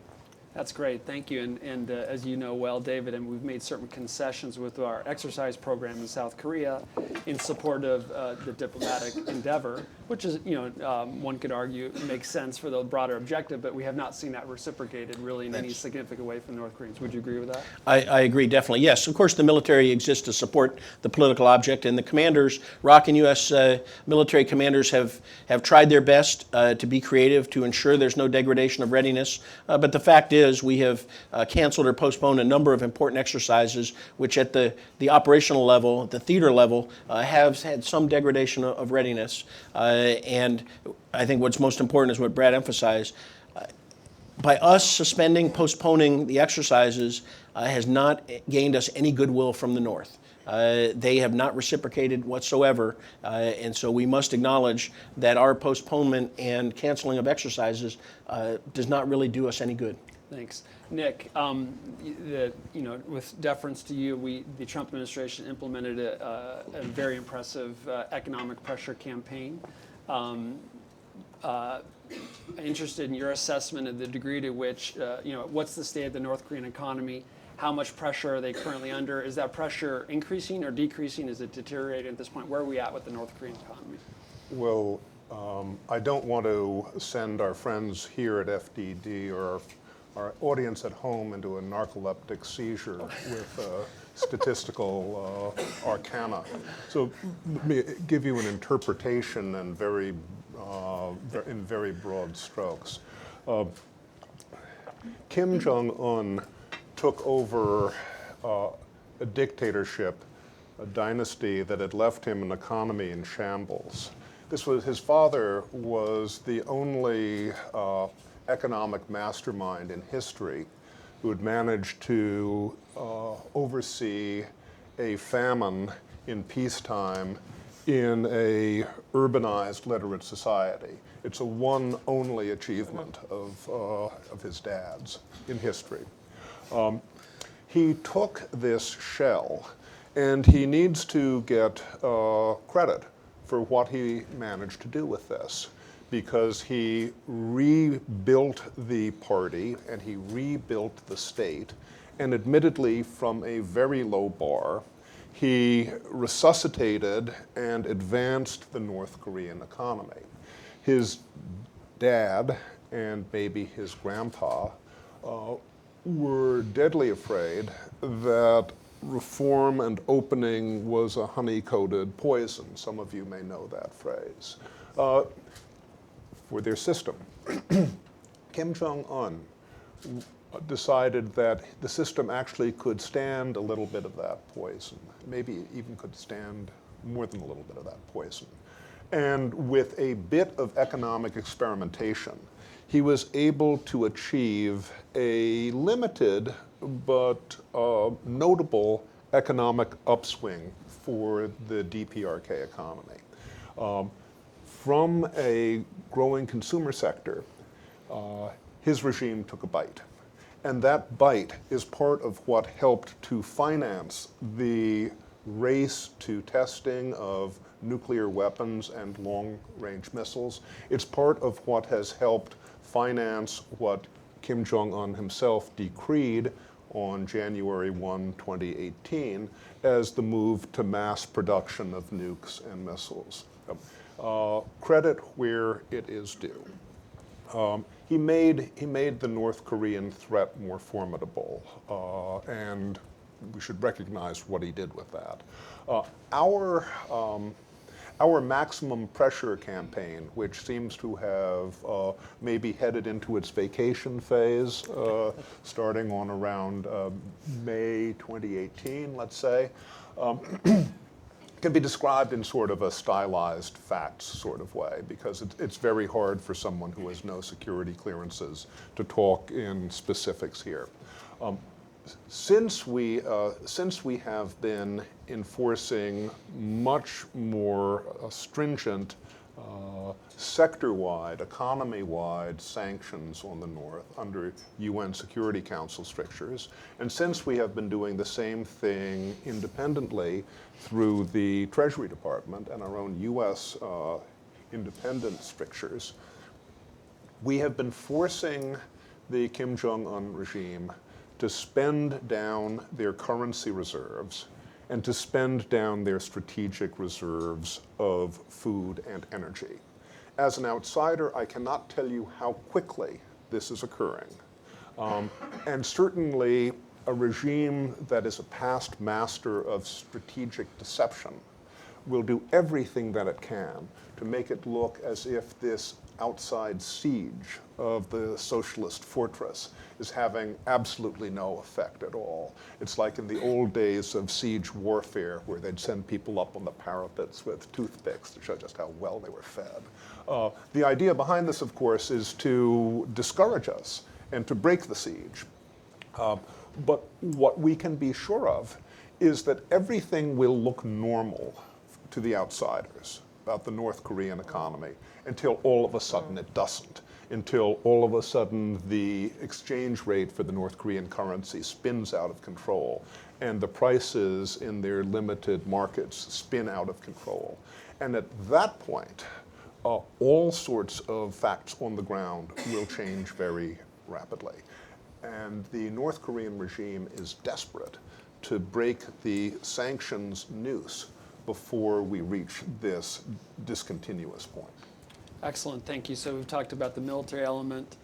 That's great, thank you. And as you know well, David, and we've made certain concessions with our exercise program in South Korea in support of the diplomatic endeavor, which is, one could argue makes sense for the broader objective, but we have not seen that reciprocated really in any significant way from the North Koreans. Would you agree with that? I agree, definitely. Yes, of course, the military exists to support the political object, and the commanders, ROK and U.S. Military commanders have tried their best to be creative to ensure there's no degradation of readiness, but the fact is, we have canceled or postponed a number of important exercises, which at the operational level, the theater level, have had some degradation of readiness. And I think what's most important is what Brad emphasized. By us suspending, postponing the exercises has not gained us any goodwill from the North. They have not reciprocated whatsoever, and so we must acknowledge that our postponement and canceling of exercises does not really do us any good. Thanks. Nick, with deference to you, the Trump administration implemented a very impressive economic pressure campaign. Interested in your assessment of the degree to which, what's the state of the North Korean economy? How much pressure are they currently under? Is that pressure increasing or decreasing? Is it deteriorating at this point? Where are we at with the North Korean economy? Well, I don't want to send our friends here at FDD or our audience at home into a narcoleptic seizure with statistical arcana. So let me give you an interpretation and in very broad strokes. Kim Jong Un took over a dictatorship, a dynasty that had left him an economy in shambles. His father was the only economic mastermind in history who had managed to oversee a famine in peacetime in a urbanized, literate society. It's a one only achievement of his dad's in history. He took this shell, and he needs to get credit for what he managed to do with this, because he rebuilt the party and he rebuilt the state, and admittedly from a very low bar, he resuscitated and advanced the North Korean economy. His dad and maybe his grandpa were deadly afraid that reform and opening was a honey-coated poison. Some of you may know that phrase. For their system. Kim Jong Un decided that the system actually could stand a little bit of that poison, maybe even could stand more than a little bit of that poison. And with a bit of economic experimentation, he was able to achieve a limited but notable economic upswing for the DPRK economy. From a growing consumer sector, his regime took a bite. And that bite is part of what helped to finance the race to testing of nuclear weapons and long-range missiles. It's part of what has helped finance what Kim Jong Un himself decreed on January 1, 2018, as the move to mass production of nukes and missiles. Credit where it is due. He made the North Korean threat more formidable, and we should recognize what he did with that. Our maximum pressure campaign, which seems to have maybe headed into its vacation phase, starting on around May 2018, let's say, can be described in sort of a stylized facts sort of way, because it's very hard for someone who has no security clearances to talk in specifics here. Since we have been enforcing much more stringent sector-wide, economy-wide sanctions on the North under UN Security Council strictures, and since we have been doing the same thing independently through the Treasury Department and our own US independent strictures, we have been forcing the Kim Jong Un regime to spend down their currency reserves and to spend down their strategic reserves of food and energy. As an outsider, I cannot tell you how quickly this is occurring. And certainly a regime that is a past master of strategic deception will do everything that it can to make it look as if this outside siege of the socialist fortress is having absolutely no effect at all. It's like in the old days of siege warfare, where they'd send people up on the parapets with toothpicks to show just how well they were fed. The idea behind this, of course, is to discourage us and to break the siege. But what we can be sure of is that everything will look normal to the outsiders about the North Korean economy until all of a sudden it doesn't, until all of a sudden the exchange rate for the North Korean currency spins out of control and the prices in their limited markets spin out of control. And at that point, all sorts of facts on the ground will change very rapidly. And the North Korean regime is desperate to break the sanctions noose before we reach this discontinuous point. Excellent, thank you. So we've talked about the military element,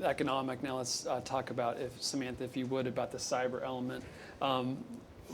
economic. Now let's talk about, Samantha, if you would, about the cyber element.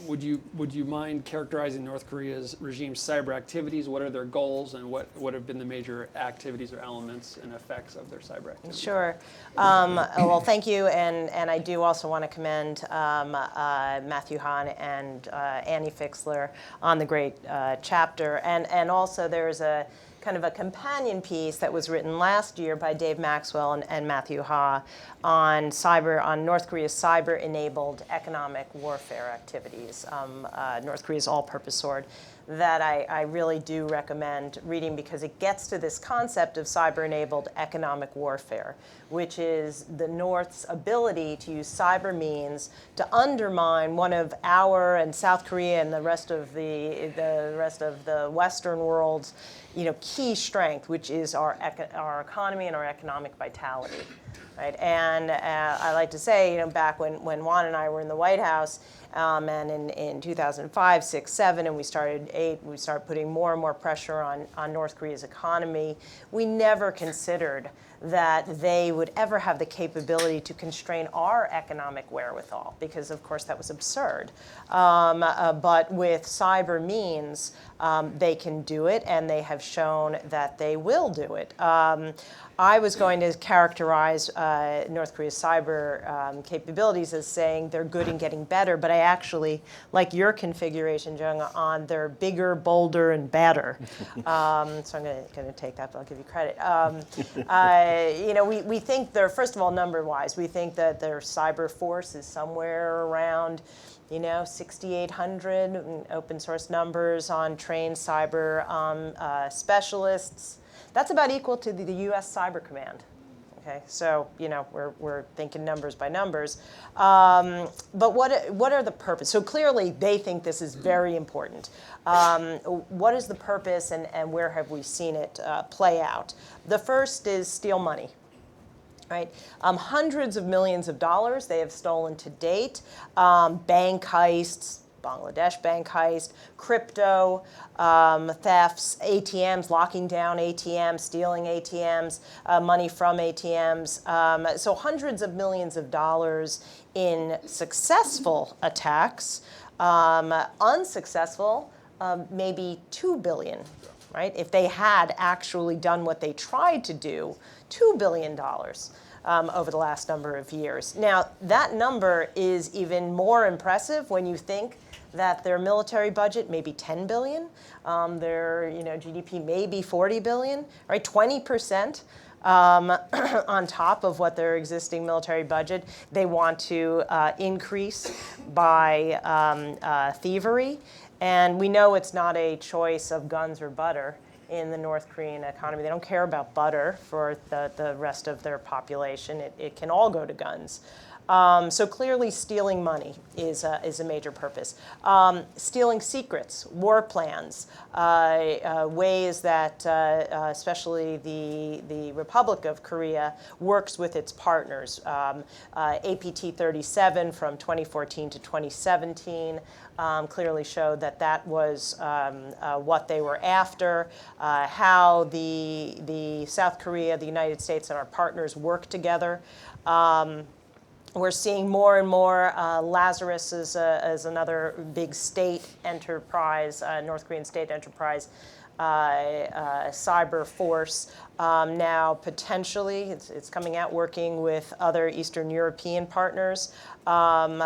Would you mind characterizing North Korea's regime's cyber activities? What are their goals, and what have been the major activities or elements and effects of their cyber activities? Sure. Well, thank you, and I do also want to commend Matthew Hahn and Annie Fixler on the great chapter, and also there's a kind of a companion piece that was written last year by Dave Maxwell and Matthew Ha on North Korea's cyber-enabled economic warfare activities, North Korea's all-purpose sword. that I really do recommend reading because it gets to this concept of cyber-enabled economic warfare, which is the North's ability to use cyber means to undermine one of our and South Korea and the rest of the Western world's key strength, which is our economy and our economic vitality. Right? And I like to say, back when Juan and I were in the White House, and in 2005, 6, 7, and we started putting more and more pressure on North Korea's economy, we never considered that they would ever have the capability to constrain our economic wherewithal, because of course that was absurd. But with cyber means, they can do it, and they have shown that they will do it. I was going to characterize North Korea's cyber capabilities as saying they're good and getting better, but I actually like your configuration, Jung, on they're bigger, bolder, and badder. So I'm going to take that, but I'll give you credit. We think they're, first of all, number-wise, we think that their cyber force is somewhere around 6,800 open source numbers on trained cyber specialists. That's about equal to the U.S. Cyber Command. Okay, so we're thinking numbers by numbers. But what are the purpose? So clearly they think this is very important. What is the purpose, and where have we seen it play out? The first is steal money. Right? Hundreds of millions of dollars they have stolen to date. Bank heists, Bangladesh bank heist, crypto thefts, ATMs, locking down ATMs, stealing ATMs, money from ATMs. So hundreds of millions of dollars in successful attacks. Unsuccessful, maybe $2 billion. Right? If they had actually done what they tried to do, $2 billion over the last number of years. Now, that number is even more impressive when you think that their military budget may be $10 billion, their GDP may be $40 billion, right? 20% on top of what their existing military budget they want to increase by thievery. And we know it's not a choice of guns or butter in the North Korean economy. They don't care about butter for the rest of their population. It can all go to guns. So clearly stealing money is a major purpose. Stealing secrets, war plans, ways that especially the Republic of Korea works with its partners. APT 37 from 2014 to 2017 clearly showed that was what they were after, how the South Korea, the United States, and our partners work together. We're seeing more and more Lazarus as another big state enterprise, North Korean state enterprise, cyber force. Now, potentially, it's coming out working with other Eastern European partners. Again,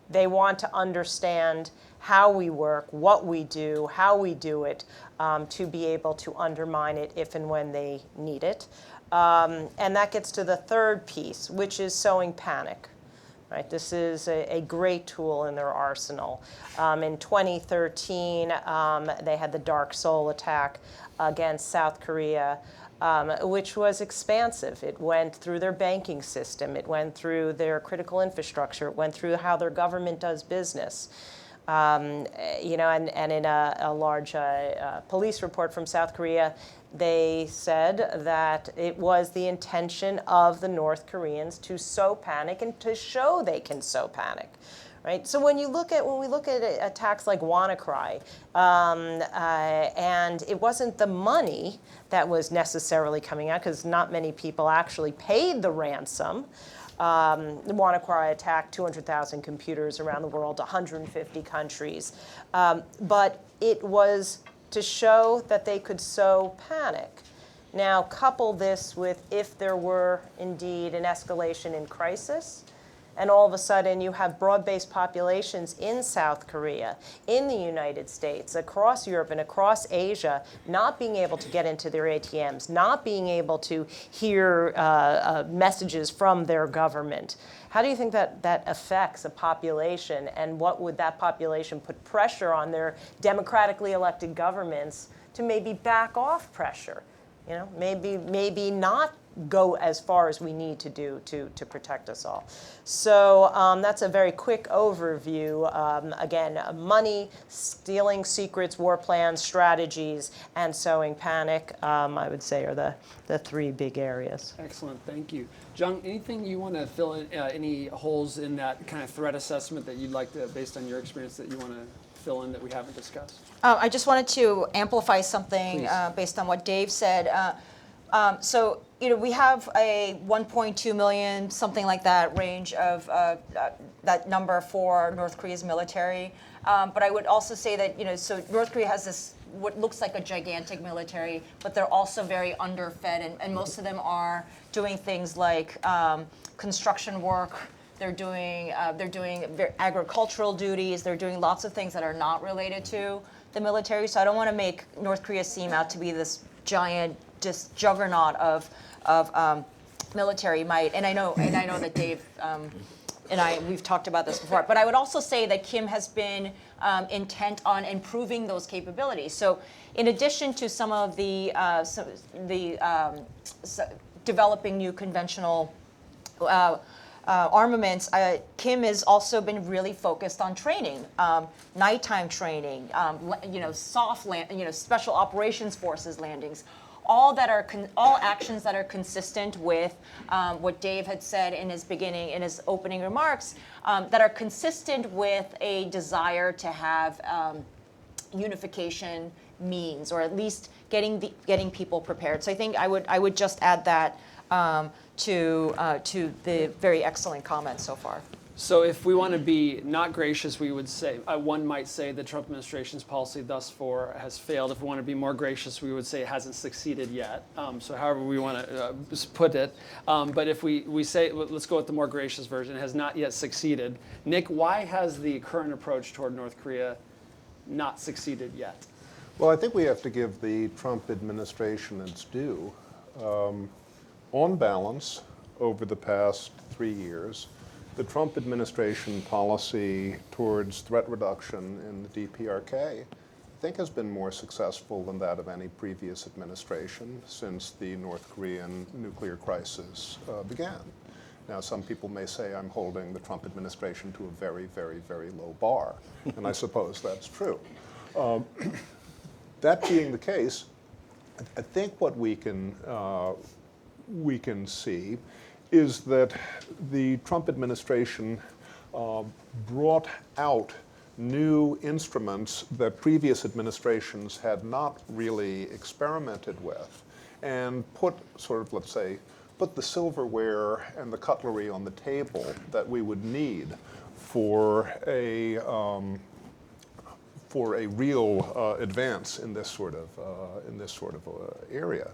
they want to understand how we work, what we do, how we do it, to be able to undermine it if and when they need it. And that gets to the third piece, which is sowing panic. Right? This is a great tool in their arsenal. In 2013, they had the Dark Soul attack against South Korea, which was expansive. It went through their banking system. It went through their critical infrastructure. It went through how their government does business. And in a large police report from South Korea, they said that it was the intention of the North Koreans to sow panic and to show they can sow panic. Right? So when we look at attacks like WannaCry, and it wasn't the money that was necessarily coming out, because not many people actually paid the ransom. The WannaCry attacked 200,000 computers around the world, 150 countries. But it was to show that they could sow panic. Now, couple this with if there were indeed an escalation in crisis, And all of a sudden, you have broad-based populations in South Korea, in the United States, across Europe, and across Asia, not being able to get into their ATMs, not being able to hear messages from their government. How do you think that affects a population, and what would that population put pressure on their democratically elected governments to maybe back off pressure? You know, maybe not go as far as we need to do to protect us all. So that's a very quick overview. Again, money, stealing secrets, war plans, strategies, and sowing panic, I would say, are the three big areas. Excellent, thank you. Jung, anything you want to fill in, any holes in that kind of threat assessment that you'd like to, based on your experience, that you want to fill in that we haven't discussed? I just wanted to amplify something based on what Dave said. So, you know, we have a 1.2 million, something like that, range of that number for North Korea's military. But I would also say that, you know, so North Korea has this, what looks like a gigantic military, but they're also very underfed, and most of them are doing things like construction work. They're doing agricultural duties. They're doing lots of things that are not related to the military. So I don't want to make North Korea seem out to be this giant, just juggernaut of military might. And I know that Dave and we've talked about this before. But I would also say that Kim has been intent on improving those capabilities. So in addition to some of the developing new conventional armaments, Kim has also been really focused on training, nighttime training, soft land, special operations forces landings, all actions that are consistent with what Dave had said in his opening remarks, that are consistent with a desire to have unification means, or at least getting people prepared. So I think I would just add that to the very excellent comments so far. So if we want to be not gracious, we would say, one might say the Trump administration's policy thus far has failed. If we want to be more gracious, we would say it hasn't succeeded yet. So however we want to put it. But if we say, let's go with the more gracious version, it has not yet succeeded. Nick, why has the current approach toward North Korea not succeeded yet? Well, I think we have to give the Trump administration its due. On balance, over the past 3 years, the Trump administration policy towards threat reduction in the DPRK, I think, has been more successful than that of any previous administration since the North Korean nuclear crisis began. Now, some people may say I'm holding the Trump administration to a very, very, very low bar, and I suppose that's true. That being the case, I think what we can see is that the Trump administration brought out new instruments that previous administrations had not really experimented with, and put the silverware and the cutlery on the table that we would need for a real advance in this sort of area.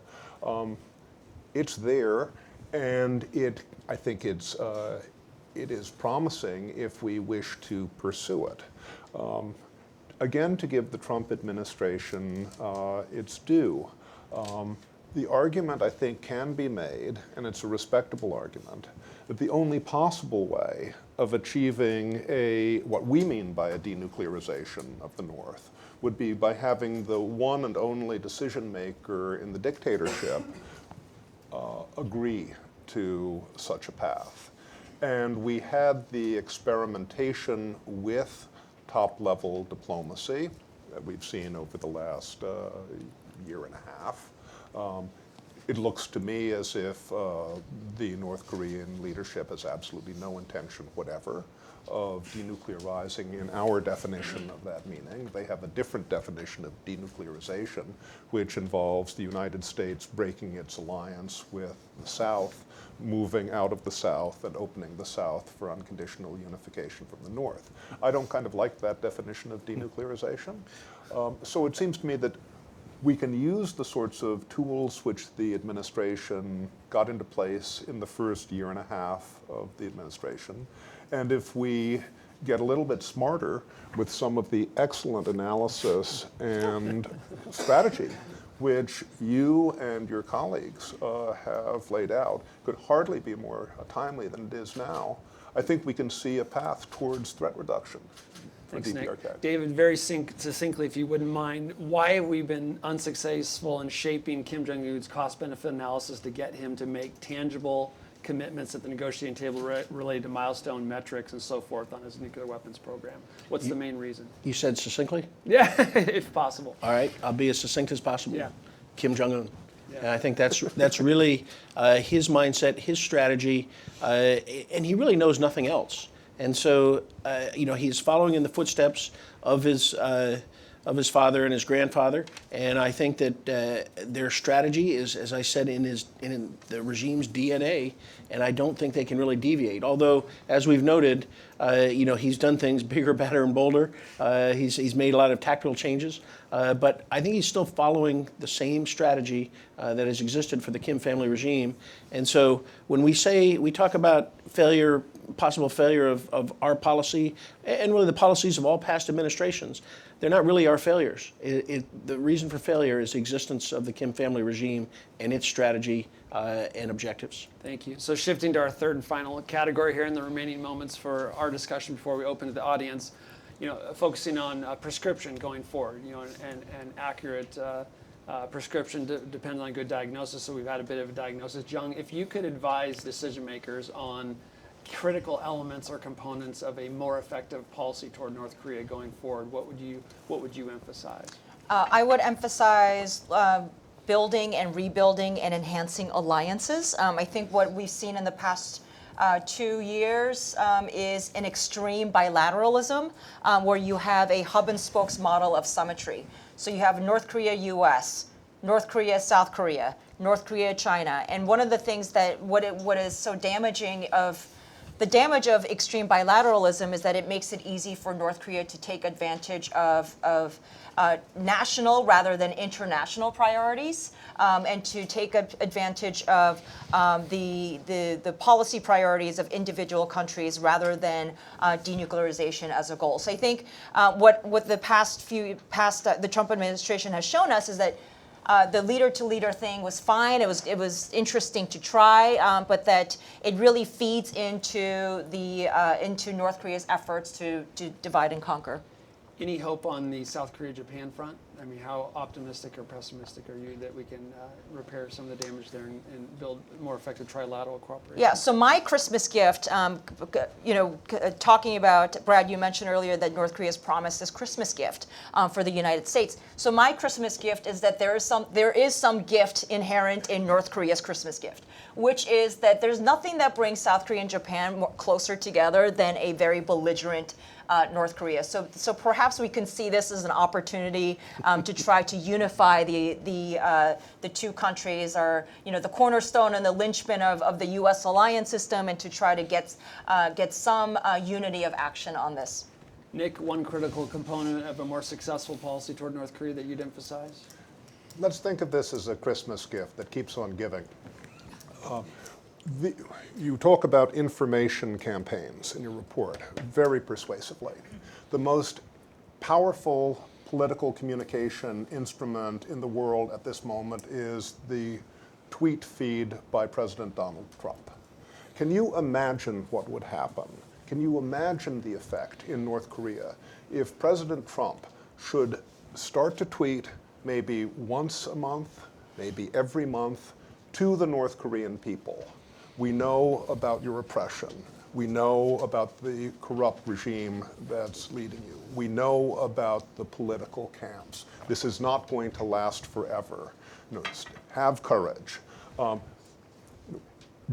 It's there. And I think it is promising if we wish to pursue it. Again, to give the Trump administration its due, the argument, I think, can be made, and it's a respectable argument, that the only possible way of achieving what we mean by a denuclearization of the North would be by having the one and only decision maker in the dictatorship agree to such a path. And we had the experimentation with top-level diplomacy that we've seen over the last year and a half. It looks to me as if the North Korean leadership has absolutely no intention whatever of denuclearizing in our definition of that meaning. They have a different definition of denuclearization, which involves the United States breaking its alliance with the South, moving out of the South, and opening the South for unconditional unification from the North. I don't kind of like that definition of denuclearization. So it seems to me that we can use the sorts of tools which the administration got into place in the first year and a half of the administration. And if we get a little bit smarter with some of the excellent analysis and strategy which you and your colleagues have laid out, could hardly be more timely than it is now, I think we can see a path towards threat reduction. Thanks, Nick. David, very succinctly, if you wouldn't mind, why have we been unsuccessful in shaping Kim Jong Un's cost-benefit analysis to get him to make tangible commitments at the negotiating table related to milestone metrics and so forth on his nuclear weapons program? What's the main reason? You said succinctly? Yeah, if possible. All right, I'll be as succinct as possible. Yeah. Kim Jong Un. Yeah. And I think that's really his mindset, his strategy, and he really knows nothing else. And so, he's following in the footsteps of his father and his grandfather. And I think that their strategy is, as I said, in the regime's DNA. And I don't think they can really deviate. Although, as we've noted, he's done things bigger, better, and bolder. He's made a lot of tactical changes. But I think he's still following the same strategy that has existed for the Kim family regime. And so when we talk about failure, possible failure of our policy, and really the policies of all past administrations, they're not really our failures. The reason for failure is the existence of the Kim family regime and its strategy and objectives. Thank you. So shifting to our third and final category here in the remaining moments for our discussion before we open to the audience, focusing on prescription going forward, and accurate prescription depends on good diagnosis. So we've had a bit of a diagnosis. Jung, if you could advise decision makers on critical elements or components of a more effective policy toward North Korea going forward, what would you emphasize? I would emphasize building and rebuilding and enhancing alliances. I think what we've seen in the past 2 years is an extreme bilateralism where you have a hub and spokes model of symmetry. So you have North Korea, US, North Korea, South Korea, North Korea, China. And one of the things that what is so damaging of the damage of extreme bilateralism is that it makes it easy for North Korea to take advantage of national rather than international priorities, and to take advantage of the policy priorities of individual countries rather than denuclearization as a goal. So I think what the the Trump administration has shown us is that the leader-to-leader thing was fine. It was interesting to try, but that it really feeds into into North Korea's efforts to divide and conquer. Any hope on the South Korea-Japan front? I mean, how optimistic or pessimistic are you that we can repair some of the damage there and build more effective trilateral cooperation? Yeah, so my Christmas gift, talking about, Brad, you mentioned earlier that North Korea's promised this Christmas gift for the United States. So my Christmas gift is that there is some gift inherent in North Korea's Christmas gift, which is that there's nothing that brings South Korea and Japan closer together than a very belligerent North Korea. So perhaps we can see this as an opportunity to try to unify the two countries, or the cornerstone and the linchpin of the U.S. alliance system, and to try to get some unity of action on this. Nick, one critical component of a more successful policy toward North Korea that you'd emphasize? Let's think of this as a Christmas gift that keeps on giving. You talk about information campaigns in your report very persuasively. The most powerful political communication instrument in the world at this moment is the tweet feed by President Donald Trump. Can you imagine what would happen? Can you imagine the effect in North Korea if President Trump should start to tweet maybe once a month, maybe every month, to the North Korean people? We know about your oppression. We know about the corrupt regime that's leading you. We know about the political camps. This is not going to last forever. Have courage.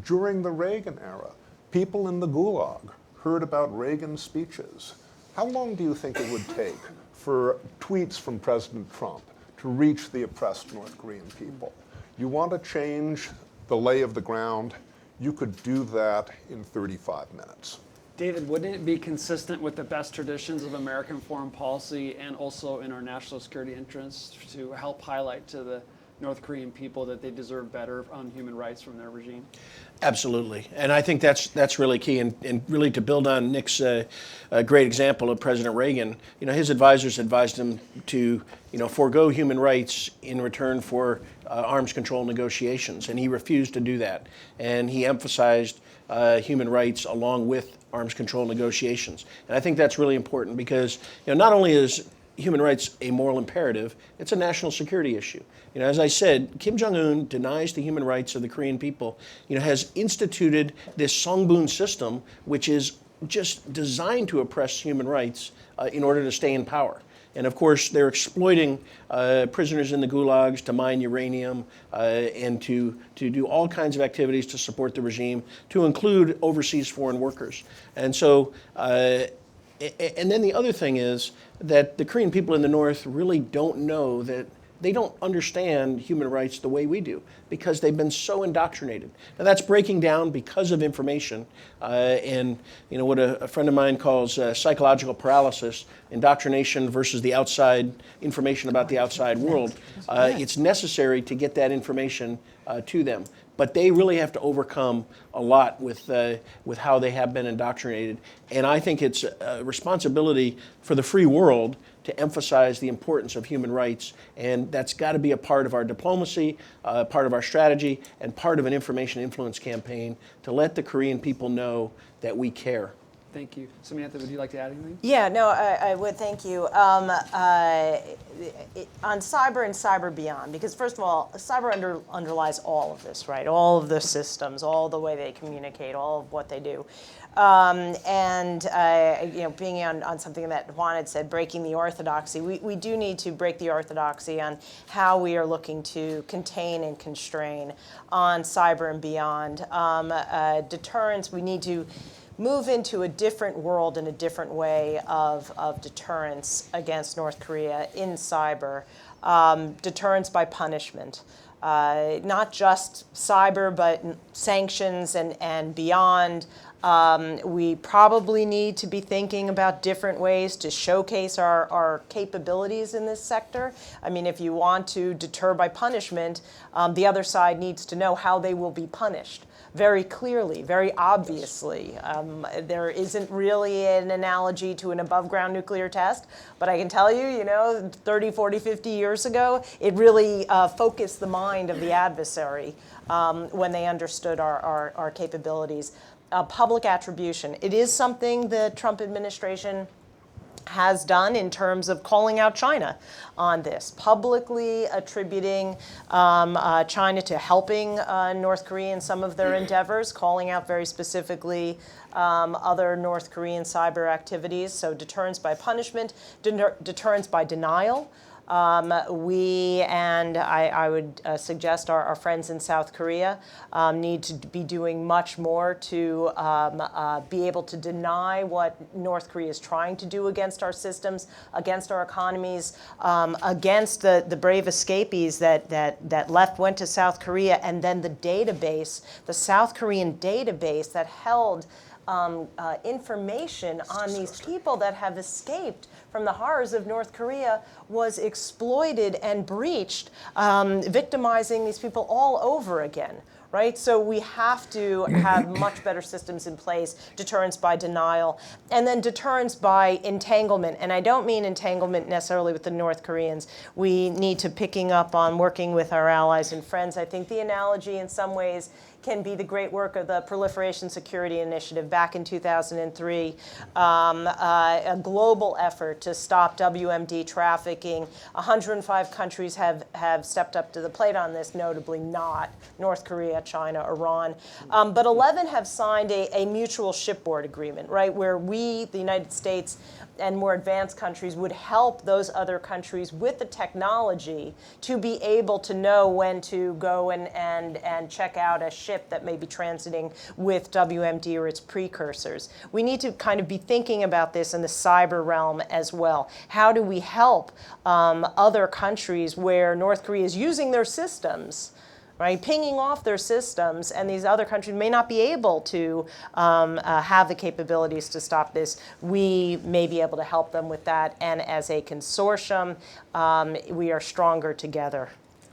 During the Reagan era, people in the Gulag heard about Reagan's speeches. How long do you think it would take for tweets from President Trump to reach the oppressed North Korean people? You want to change the lay of the ground? You could do that in 35 minutes. David, wouldn't it be consistent with the best traditions of American foreign policy and also in our national security interests to help highlight to the North Korean people that they deserve better on human rights from their regime? Absolutely, and I think that's really key. And really, to build on Nick's great example of President Reagan, his advisors advised him to forego human rights in return for arms control negotiations, and he refused to do that. And he emphasized human rights along with arms control negotiations. And I think that's really important because not only is human rights a moral imperative, it's a national security issue. As I said, Kim Jong Un denies the human rights of the Korean people, has instituted this Songbun system, which is just designed to oppress human rights in order to stay in power. And of course, they're exploiting prisoners in the gulags to mine uranium and to do all kinds of activities to support the regime, to include overseas foreign workers. And so, and then the other thing is that the Korean people in the North really don't know that they don't understand human rights the way we do because they've been so indoctrinated. Now that's breaking down because of information and what a friend of mine calls psychological paralysis, indoctrination versus the outside information about the outside world. It's necessary to get that information to them. But they really have to overcome a lot with how they have been indoctrinated. And I think it's a responsibility for the free world to emphasize the importance of human rights. And that's got to be a part of our diplomacy, part of our strategy, and part of an information influence campaign to let the Korean people know that we care. Thank you. Samantha, would you like to add anything? Yeah, no, I would. Thank you. On cyber and cyber beyond, because first of all, cyber underlies all of this, right? All of the systems, all the way they communicate, all of what they do. Being on something that Juan had said, breaking the orthodoxy, we do need to break the orthodoxy on how we are looking to contain and constrain on cyber and beyond. Deterrence, we need to move into a different world and a different way of deterrence against North Korea in cyber. Deterrence by punishment. Not just cyber, but sanctions and beyond. We probably need to be thinking about different ways to showcase our capabilities in this sector. I mean, if you want to deter by punishment, the other side needs to know how they will be punished. Very clearly, very obviously. There isn't really an analogy to an above-ground nuclear test, but I can tell you, 30, 40, 50 years ago, it really focused the mind of the adversary when they understood our capabilities. Public attribution. It is something the Trump administration has done in terms of calling out China on this, publicly attributing China to helping North Korea in some of their endeavors, calling out very specifically other North Korean cyber activities. So deterrence by punishment, deterrence by denial. We, and I would suggest our friends in South Korea need to be doing much more to be able to deny what North Korea is trying to do against our systems, against our economies, against the brave escapees that went to South Korea, and then the database, the South Korean database that held information on these people that have escaped from the horrors of North Korea was exploited and breached, victimizing these people all over again, right? So we have to have much better systems in place, deterrence by denial, and then deterrence by entanglement. And I don't mean entanglement necessarily with the North Koreans. We need to picking up on working with our allies and friends. I think the analogy in some ways can be the great work of the Proliferation Security Initiative back in 2003, a global effort to stop WMD trafficking. 105 countries have stepped up to the plate on this, notably not North Korea, China, Iran. But 11 have signed a mutual shipboard agreement, right, where we, the United States, and more advanced countries would help those other countries with the technology to be able to know when to go and check out a ship that may be transiting with WMD or its precursors. We need to kind of be thinking about this in the cyber realm as well. How do we help other countries where North Korea is using their systems right? Pinging off their systems, and these other countries may not be able to have the capabilities to stop this. We may be able to help them with that, and as a consortium, we are stronger together.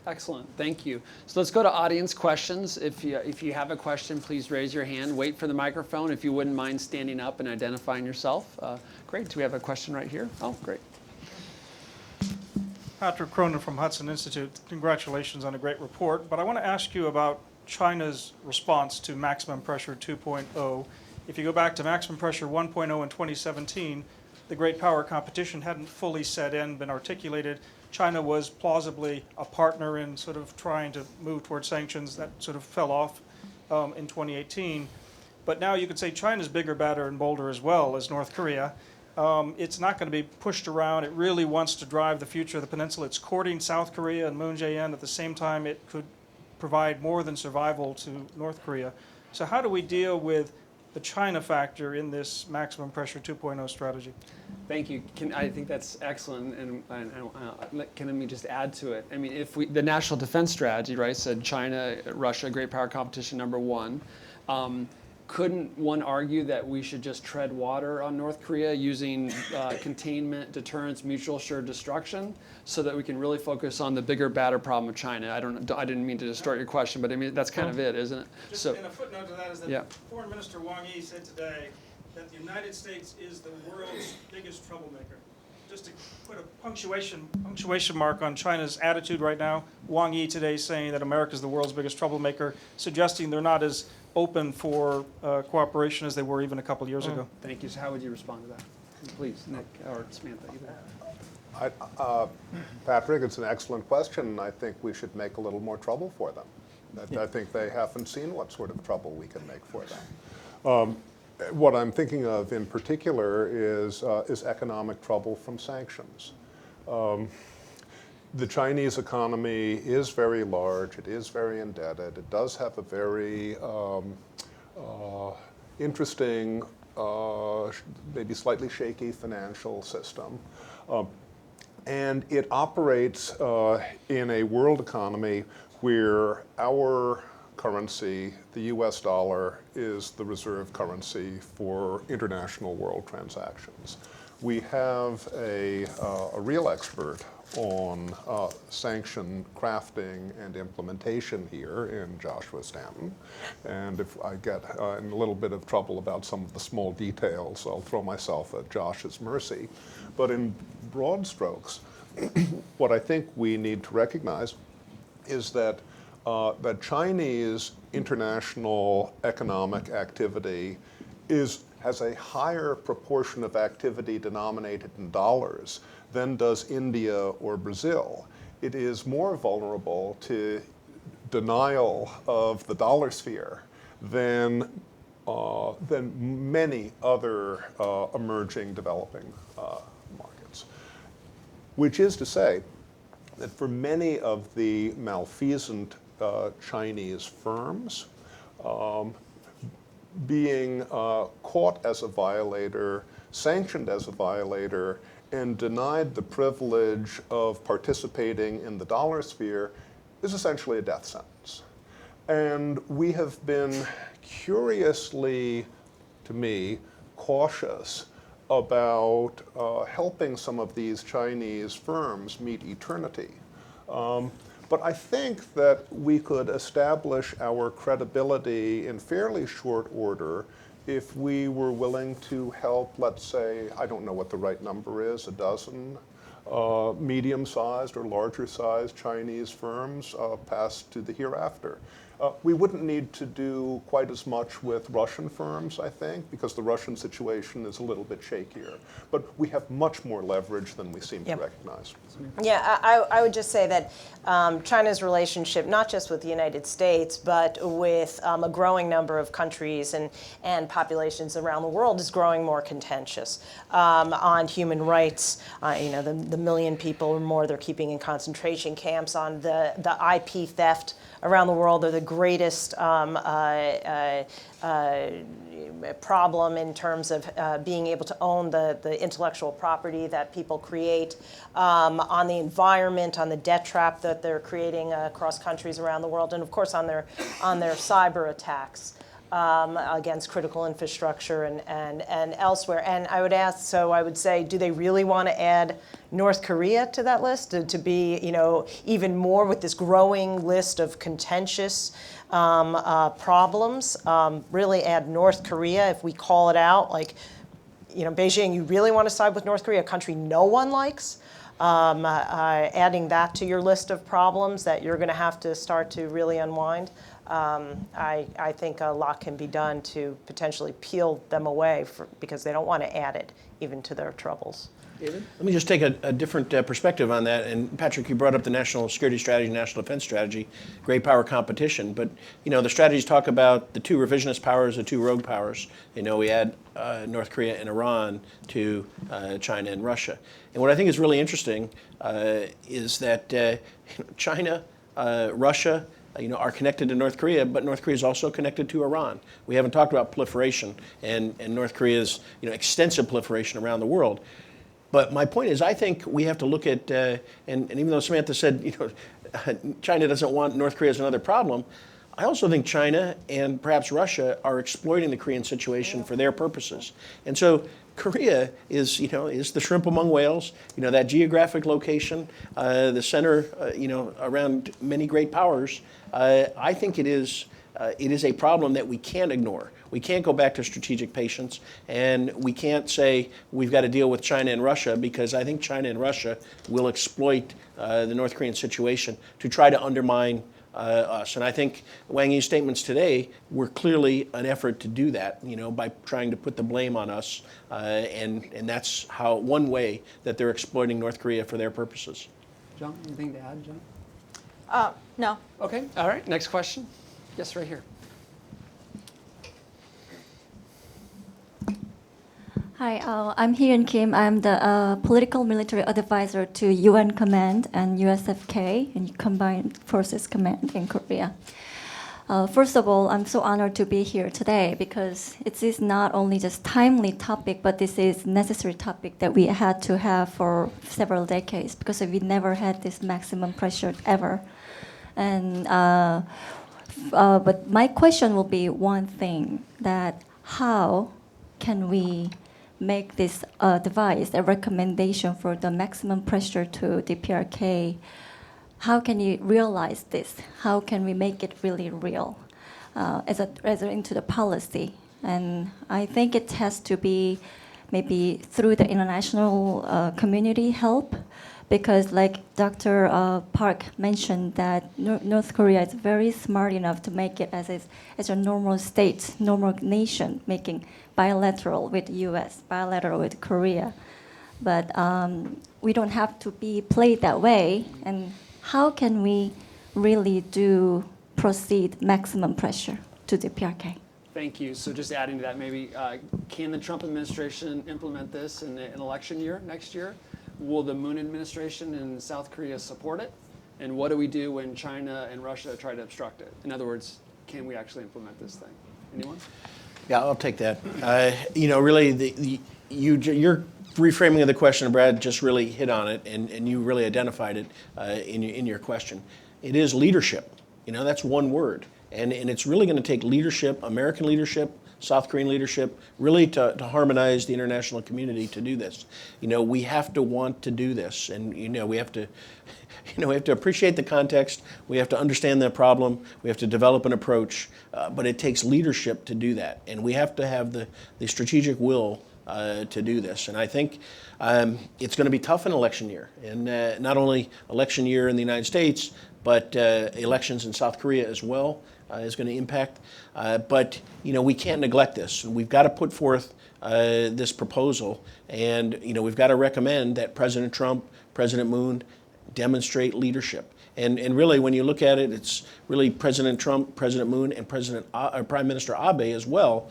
Excellent, thank you. So let's go to audience questions. If you have a question, please raise your hand. Wait for the microphone. If you wouldn't mind standing up and identifying yourself. Great, do we have a question right here? Oh, great. Patrick Cronin from Hudson Institute. Congratulations on a great report. But I want to ask you about China's response to maximum pressure 2.0. If you go back to maximum pressure 1.0 in 2017, the great power competition hadn't fully set in, been articulated. China was plausibly a partner in sort of trying to move towards sanctions. That sort of fell off in 2018. But now you could say China's bigger, badder, and bolder as well as North Korea. It's not going to be pushed around. It really wants to drive the future of the peninsula. It's courting South Korea and Moon Jae-in. At the same time, it could provide more than survival to North Korea. So how do we deal with the China factor in this maximum pressure 2.0 strategy? Thank you. I think that's excellent, and can let me just add to it. I mean, if the national defense strategy, right, said China, Russia, great power competition #1. Couldn't one argue that we should just tread water on North Korea using containment, deterrence, mutual assured destruction, so that we can really focus on the bigger, badder problem of China? I didn't mean to distort your question, but I mean that's kind of it, isn't it? Just in a footnote to that is that yeah. Foreign Minister Wang Yi said today that the United States is the world's biggest troublemaker. Just to put a punctuation mark on China's attitude right now, Wang Yi today saying that America is the world's biggest troublemaker, suggesting they're not as open for cooperation as they were even a couple years ago. Thank you. So how would you respond to that? Please, Nick or Samantha. Patrick, it's an excellent question, and I think we should make a little more trouble for them. I think they haven't seen what sort of trouble we can make for them. What I'm thinking of in particular is economic trouble from sanctions. The Chinese economy is very large, it is very indebted, it does have a very interesting, maybe slightly shaky financial system. And it operates in a world economy where our currency, the US dollar, is the reserve currency for international world transactions. We have a real expert on sanction crafting and implementation here in Joshua Stanton. And if I get in a little bit of trouble about some of the small details, I'll throw myself at Josh's mercy. But in broad strokes, what I think we need to recognize is that that Chinese international economic activity has a higher proportion of activity denominated in dollars than does India or Brazil. It is more vulnerable to denial of the dollar sphere than many other emerging developing markets. Which is to say that for many of the malfeasant Chinese firms, being caught as a violator, sanctioned as a violator, and denied the privilege of participating in the dollar sphere is essentially a death sentence. And we have been curiously, to me, cautious about helping some of these Chinese firms meet eternity. But I think that we could establish our credibility in fairly short order if we were willing to help, let's say, I don't know what the right number is, a dozen medium-sized or larger-sized Chinese firms pass to the hereafter. We wouldn't need to do quite as much with Russian firms, I think, because the Russian situation is a little bit shakier. But we have much more leverage than we seem to recognize. Yeah, I would just say that China's relationship, not just with the United States, but with a growing number of countries and populations around the world, is growing more contentious on human rights. The million people or more they're keeping in concentration camps, on the IP theft around the world, or the greatest problem in terms of being able to own the intellectual property that people create, on the environment, on the debt trap that they're creating across countries around the world, and of course on their cyber attacks against critical infrastructure and elsewhere. And I would say, do they really want to add North Korea to that list to be, even more with this growing list of contentious problems? Really add North Korea if we call it out, like, Beijing, you really want to side with North Korea, a country no one likes? Adding that to your list of problems that you're going to have to start to really unwind. I think a lot can be done to potentially peel them away because they don't want to add it even to their troubles. David? Let me just take a different perspective on that. And Patrick, you brought up the national security strategy, national defense strategy, great power competition. But the strategies talk about the two revisionist powers, the two rogue powers. We add North Korea and Iran to China and Russia. And what I think is really interesting is that China, Russia, are connected to North Korea, but North Korea is also connected to Iran. We haven't talked about proliferation and North Korea's extensive proliferation around the world. But my point is, I think we have to look at, and even though Samantha said, China doesn't want North Korea as another problem, I also think China and perhaps Russia are exploiting the Korean situation for their purposes. And so Korea is the shrimp among whales, that geographic location, the center, around many great powers. I think it is a problem that we can't ignore. We can't go back to strategic patience, and we can't say we've got to deal with China and Russia, because I think China and Russia will exploit the North Korean situation to try to undermine us. And I think Wang Yi's statements today were clearly an effort to do that, by trying to put the blame on us, and that's one way that they're exploiting North Korea for their purposes. Jung, anything to add, Jung? No. Okay, all right, next question. Yes, right here. Hi, I'm Hyun Kim. I'm the political military advisor to UN Command and USFK, and Combined Forces Command in Korea. First of all, I'm so honored to be here today because it is not only just timely topic, but this is necessary topic that we had to have for several decades, because we never had this maximum pressure ever. And but my question will be one thing, that how can we make this device a recommendation for the maximum pressure to DPRK? How can you realize this? How can we make it really real as into the policy? And I think it has to be maybe through the international community help, because like Dr. Park mentioned, that North Korea is very smart enough to make it as a normal state, normal nation, making bilateral with US, bilateral with Korea. But we don't have to be played that way. And how can we really proceed maximum pressure to the PRK? Thank you. So just adding to that, maybe can the Trump administration implement this in an election year next year? Will the Moon administration in South Korea support it? And what do we do when China and Russia try to obstruct it? In other words, can we actually implement this thing? Anyone? Yeah, I'll take that. Really, your reframing of the question, Brad, just really hit on it, and you really identified it in your question. It is leadership. That's one word. And it's really going to take leadership, American leadership, South Korean leadership, really to harmonize the international community to do this. We have to want to do this, and we have to appreciate the context. We have to understand the problem. We have to develop an approach, but it takes leadership to do that, and we have to have the strategic will to do this. And I think it's going to be tough in election year, and not only election year in the United States, but elections in South Korea as well is going to impact. But we can't neglect this. We've got to put forth this proposal, and we've got to recommend that President Trump, President Moon demonstrate leadership. And really, when you look at it, it's really President Trump, President Moon, and Prime Minister Abe as well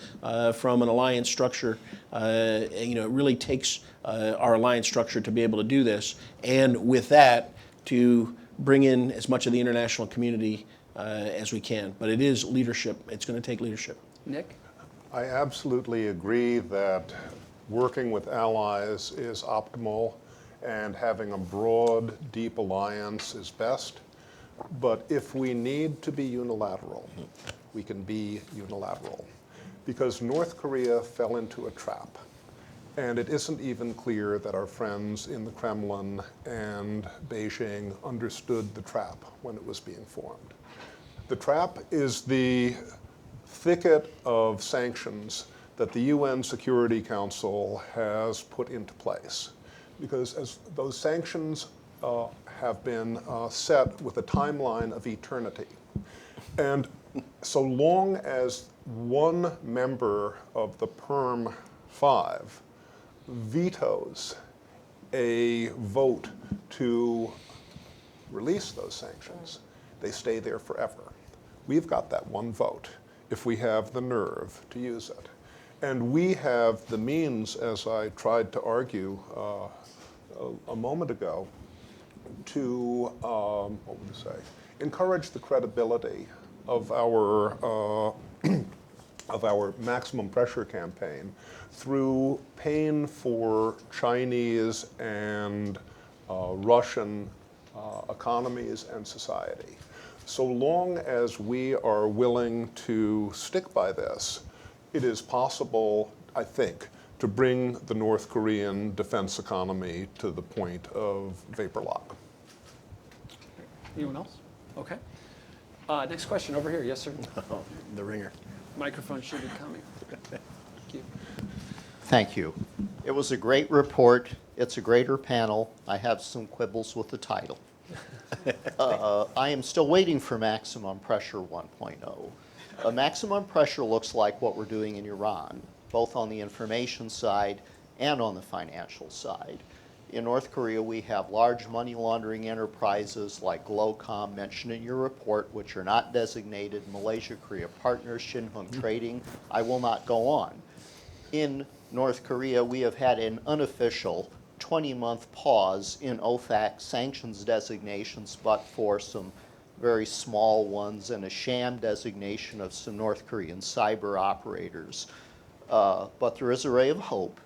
from an alliance structure. It really takes our alliance structure to be able to do this, and with that, to bring in as much of the international community as we can. But it is leadership. It's going to take leadership. Nick? I absolutely agree that working with allies is optimal and having a broad, deep alliance is best. But if we need to be unilateral, we can be unilateral. Because North Korea fell into a trap. And it isn't even clear that our friends in the Kremlin and Beijing understood the trap when it was being formed. The trap is the thicket of sanctions that the UN Security Council has put into place. Because as those sanctions have been set with a timeline of eternity. And so long as one member of the Perm 5 vetoes a vote to release those sanctions, they stay there forever. We've got that one vote if we have the nerve to use it. And we have the means, as I tried to argue a moment ago, to, what would you say, encourage the credibility of our maximum pressure campaign through paying for Chinese and Russian economies and society. So long as we are willing to stick by this, it is possible, I think, to bring the North Korean defense economy to the point of vapor lock. Anyone else? Okay. Next question over here. Yes, sir. The ringer. Microphone should be coming. Thank you. Thank you. It was a great report. It's a greater panel. I have some quibbles with the title. I am still waiting for maximum pressure 1.0. Maximum pressure looks like what we're doing in Iran, both on the information side and on the financial side. In North Korea, we have large money laundering enterprises like Glocom mentioned in your report, which are not designated Malaysia-Korea partners, Shinhung Trading. I will not go on. In North Korea, we have had an unofficial 20-month pause in OFAC sanctions designations, but for some very small ones and a sham designation of some North Korean cyber operators. But there is a ray of hope.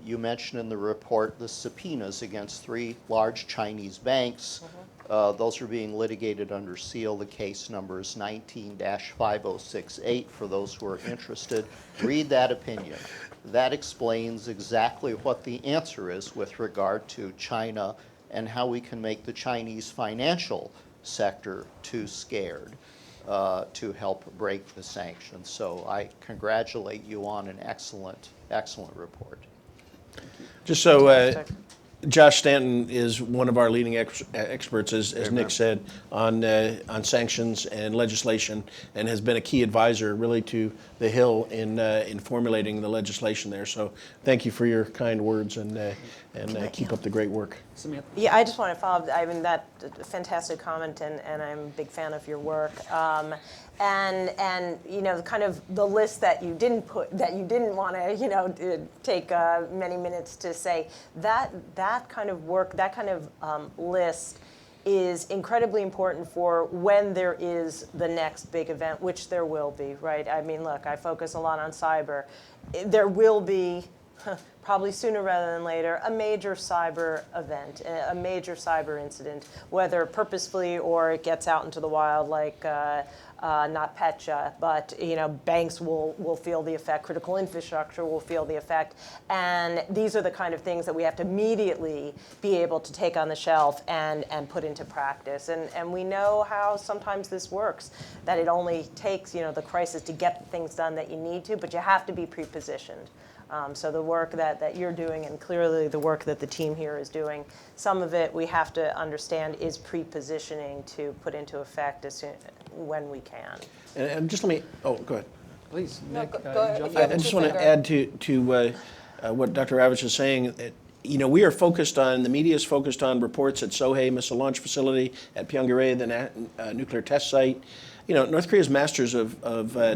You mentioned in the report the subpoenas against 3 large Chinese banks. Those are being litigated under seal. The case number is 19-5068 for those who are interested. Read that opinion. That explains exactly what the answer is with regard to China and how we can make the Chinese financial sector too scared to help break the sanctions. So I congratulate you on an excellent report. Just so Josh Stanton is one of our leading experts, as Nick said, on sanctions and legislation, and has been a key advisor really to the Hill in formulating the legislation there. So thank you for your kind words and keep up the great work. Samantha? Yeah, I just want to follow up. I mean, that fantastic comment, and I'm a big fan of your work. And you know, kind of the list that you didn't want to, take many minutes to say, that kind of work, that kind of list is incredibly important for when there is the next big event, which there will be, right? I mean, look, I focus a lot on cyber. There will be, probably sooner rather than later, a major cyber event, a major cyber incident, whether purposefully or it gets out into the wild like not Petya, but banks will feel the effect, critical infrastructure will feel the effect, and these are the kind of things that we have to immediately be able to take on the shelf and put into practice. And we know how sometimes this works, that it only takes the crisis to get the things done that you need to, but you have to be pre-positioned. So the work that you're doing, and clearly the work that the team here is doing, some of it we have to understand is pre-positioning to put into effect as soon when we can. And just let me, go ahead. Please, No, Nick. go ahead. jump If you in. have I just want to add to what Dr. Ravich is saying. We are focused on, the media is focused on reports at Sohae missile launch facility, at Pyongyang, the nuclear test site. North Korea is masters of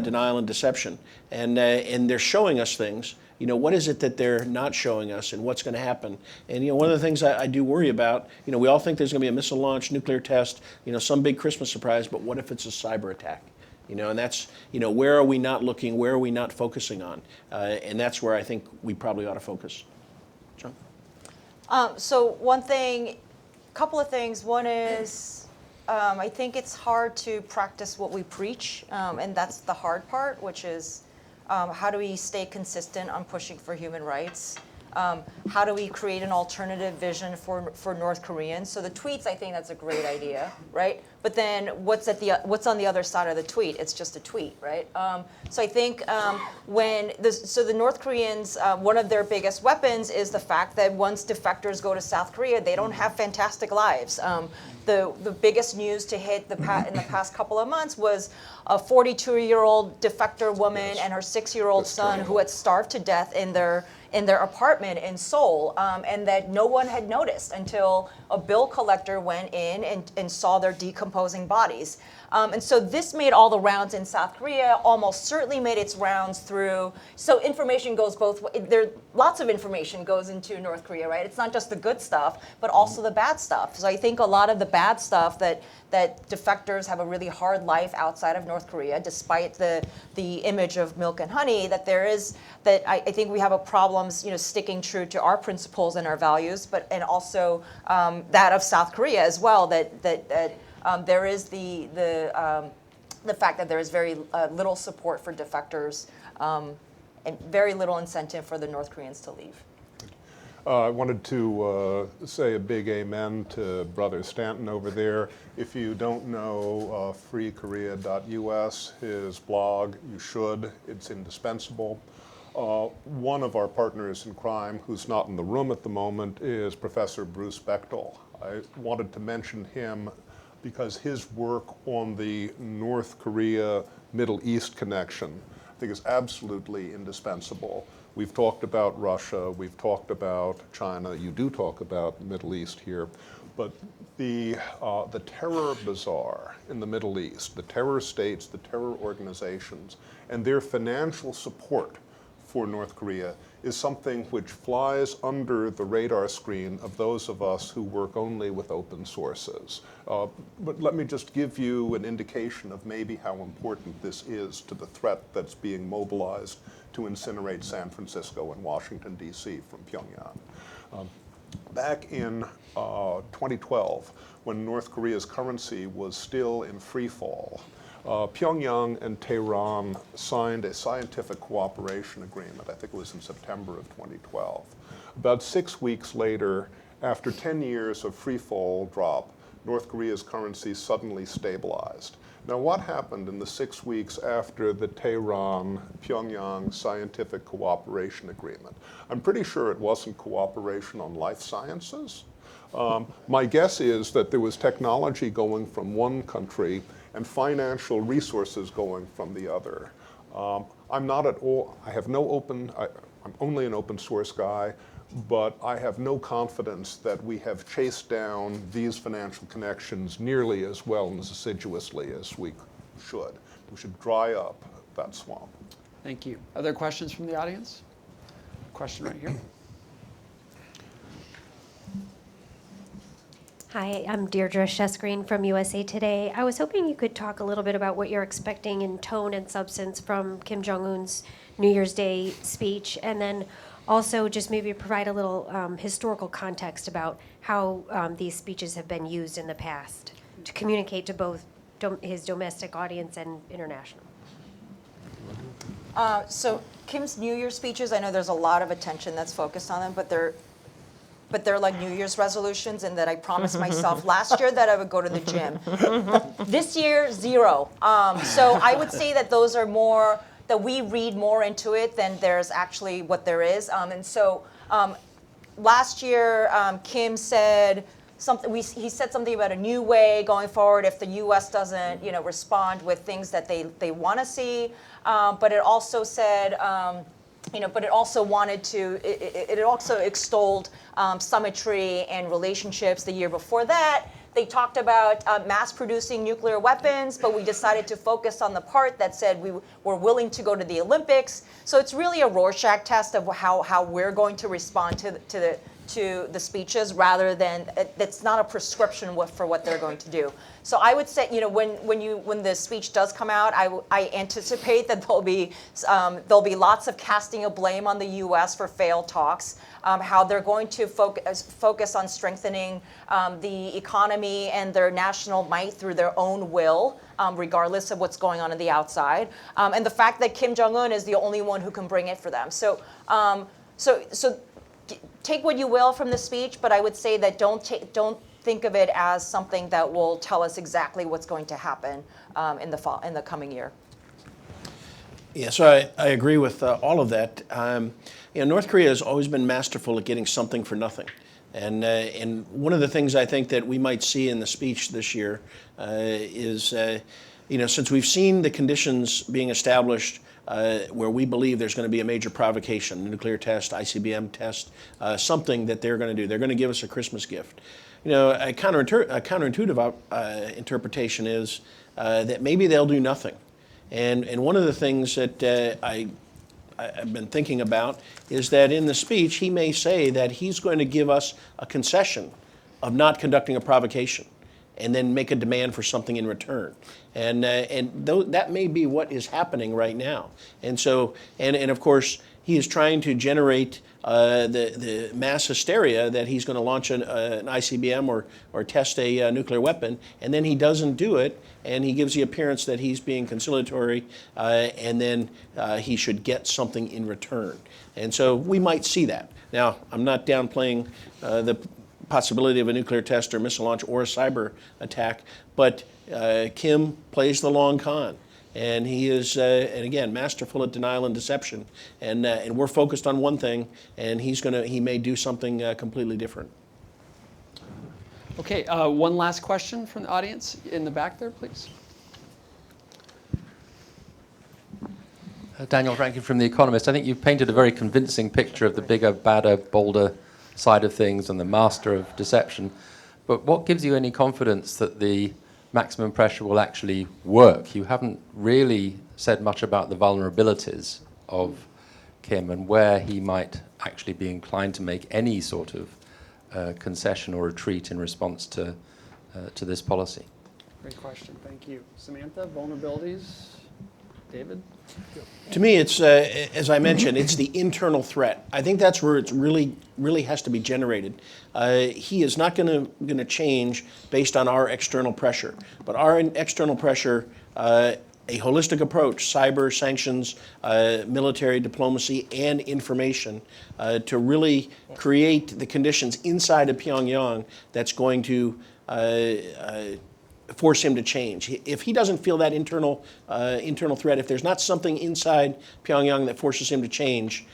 denial and deception, and they're showing us things. what is it that they're not showing us and what's going to happen? And one of the things I do worry about, we all think there's going to be a missile launch, nuclear test, some big Christmas surprise, but what if it's a cyber attack? And that's, where are we not looking, where are we not focusing on? And that's where I think we probably ought to focus. John? So couple of things. One is, I think it's hard to practice what we preach, and that's the hard part, which is how do we stay consistent on pushing for human rights? How do we create an alternative vision for North Koreans? So the tweets, I think that's a great idea, right? But then what's on the other side of the tweet? It's just a tweet, right? So I think the North Koreans, one of their biggest weapons is the fact that once defectors go to South Korea, they don't have fantastic lives. The biggest news to hit in the past couple of months was a 42-year-old defector woman and her 6-year-old son who had starved to death in their apartment in Seoul, and that no one had noticed until a bill collector went in and saw their decomposing bodies. And so this made all the rounds in South Korea, almost certainly made its rounds through. So information goes both ways. Lots of information goes into North Korea, right? It's not just the good stuff, but also the bad stuff. So I think a lot of the bad stuff that defectors have a really hard life outside of North Korea, despite the image of milk and honey, that I think we have a problem, sticking true to our principles and our values, and also that of South Korea as well, that there is the fact that there is very little support for defectors and very little incentive for the North Koreans to leave. I wanted to say a big amen to Brother Stanton over there. If you don't know freekorea.us, his blog, you should. It's indispensable. One of our partners in crime, who's not in the room at the moment, is Professor Bruce Bechtel. I wanted to mention him because his work on the North Korea-Middle East connection, I think, is absolutely indispensable. We've talked about Russia, we've talked about China, you do talk about the Middle East here, but the terror bazaar in the Middle East, the terror states, the terror organizations, and their financial support for North Korea is something which flies under the radar screen of those of us who work only with open sources. But let me just give you an indication of maybe how important this is to the threat that's being mobilized to incinerate San Francisco and Washington, D.C. from Pyongyang. Back in 2012, when North Korea's currency was still in free fall, Pyongyang and Tehran signed a scientific cooperation agreement. I think it was in September of 2012. About 6 weeks later, after 10 years of free fall drop, North Korea's currency suddenly stabilized. Now, what happened in the 6 weeks after the Tehran-Pyongyang scientific cooperation agreement? I'm pretty sure it wasn't cooperation on life sciences. My guess is that there was technology going from one country and financial resources going from the other. I'm not at all, I'm only an open source guy, but I have no confidence that we have chased down these financial connections nearly as well and as assiduously as we should. We should dry up that swamp. Thank you. Other questions from the audience? Question right here. Hi, I'm Deirdre Shesgreen from USA Today. I was hoping you could talk a little bit about what you're expecting in tone and substance from Kim Jong Un's New Year's Day speech, and then also just maybe provide a little historical context about how these speeches have been used in the past to communicate to both his domestic audience and international. So Kim's New Year's speeches, I know there's a lot of attention that's focused on them, but they're like New Year's resolutions, and that I promised myself last year that I would go to the gym. This year, 0. So I would say that those are more, that we read more into it than there's actually what there is. And so last year, Kim said something, he said something about a new way going forward if the U.S. doesn't, respond with things that they want to see. But it also said, but it also wanted to, it also extolled symmetry and relationships the year before that. They talked about mass producing nuclear weapons, but we decided to focus on the part that said we were willing to go to the Olympics. So it's really a Rorschach test of how we're going to respond to the speeches, rather than it's not a prescription for what they're going to do. So I would say, when the speech does come out, I anticipate that there'll be lots of casting of blame on the U.S. for failed talks. How they're going to focus on strengthening the economy and their national might through their own will, regardless of what's going on the outside, and the fact that Kim Jong Un is the only one who can bring it for them. So take what you will from the speech, but I would say that don't think of it as something that will tell us exactly what's going to happen in the coming year. Yeah, so I agree with all of that. North Korea has always been masterful at getting something for nothing. And one of the things I think that we might see in the speech this year is, since we've seen the conditions being established where we believe there's going to be a major provocation, nuclear test, ICBM test, something that they're going to do. They're going to give us a Christmas gift. A counterintuitive interpretation is that maybe they'll do nothing. And one of the things that I've been thinking about is that in the speech he may say that he's going to give us a concession of not conducting a provocation and then make a demand for something in return. And that may be what is happening right now. And so, and of course, he is trying to generate the mass hysteria that he's going to launch an ICBM or test a nuclear weapon, and then he doesn't do it, and he gives the appearance that he's being conciliatory, and then he should get something in return. And so we might see that. Now, I'm not downplaying the possibility of a nuclear test or missile launch or a cyber attack, but Kim plays the long con. And he is, and again, masterful at denial and deception. And we're focused on one thing, and he may do something completely different. Okay, one last question from the audience in the back there, please. Daniel Rankin from The Economist. I think you've painted a very convincing picture of the bigger, badder, bolder side of things and the master of deception. But what gives you any confidence that the maximum pressure will actually work? You haven't really said much about the vulnerabilities of Kim and where he might actually be inclined to make any sort of concession or retreat in response to this policy. Great question, thank you. Samantha, vulnerabilities? David? To me, it's, as I mentioned, it's the internal threat. I think that's where it really has to be generated. He is not going to change based on our external pressure. But our external pressure, a holistic approach, cyber, sanctions, military diplomacy, and information, to really create the conditions inside of Pyongyang that's going to force him to change. If he doesn't feel that internal threat, if there's not something inside Pyongyang that forces him to change,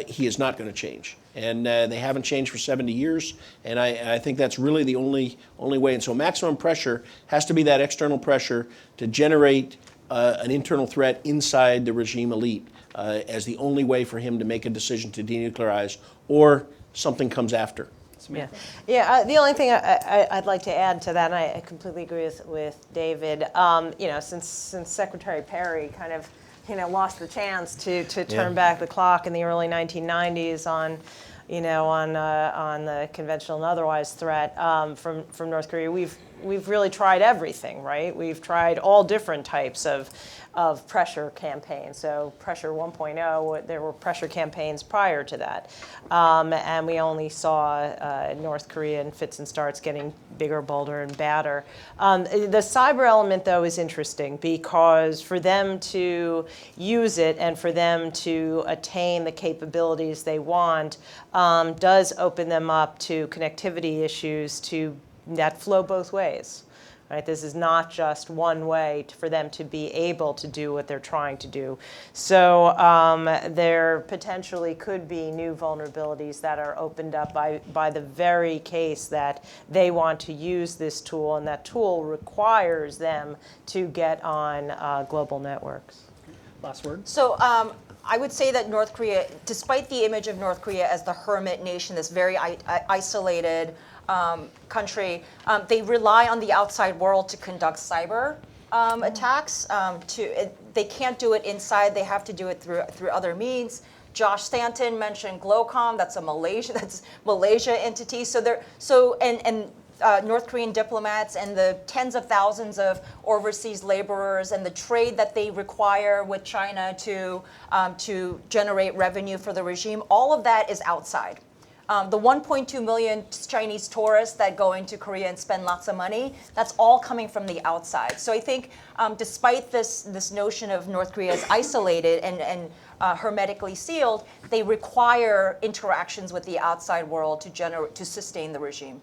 he is not going to change. And they haven't changed for 70 years, and I think that's really the only way. And so maximum pressure has to be that external pressure to generate an internal threat inside the regime elite as the only way for him to make a decision to denuclearize, or something comes after. Yeah. The only thing I'd like to add to that, and I completely agree with David. Since Secretary Perry kind of lost the chance to turn back the clock in the early 1990s on the conventional and otherwise threat from North Korea, we've really tried everything, right? We've tried all different types of pressure campaigns. So pressure 1.0, there were pressure campaigns prior to that. And we only saw North Korea in fits and starts getting bigger, bolder, and badder. The cyber element, though, is interesting because for them to use it and for them to attain the capabilities they want does open them up to connectivity issues that flow both ways. Right? This is not just one way for them to be able to do what they're trying to do. So there potentially could be new vulnerabilities that are opened up by the very case that they want to use this tool, and that tool requires them to get on global networks. Last word. So I would say that North Korea, despite the image of North Korea as the hermit nation, this very isolated country, they rely on the outside world to conduct cyber attacks. They can't do it inside; they have to do it through other means. Josh Stanton mentioned Glocom. That's a Malaysia entity. North Korean diplomats and the tens of thousands of overseas laborers and the trade that they require with China to generate revenue for the regime, all of that is outside. The 1.2 million Chinese tourists that go into Korea and spend lots of money, that's all coming from the outside. So I think despite this notion of North Korea as isolated and hermetically sealed, they require interactions with the outside world to sustain the regime.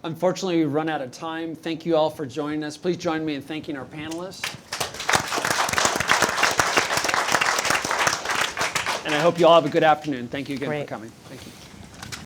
Unfortunately, we've run out of time. Thank you all for joining us. Please join me in thanking our panelists. And I hope you all have a good afternoon. Thank you again for coming. Thank you.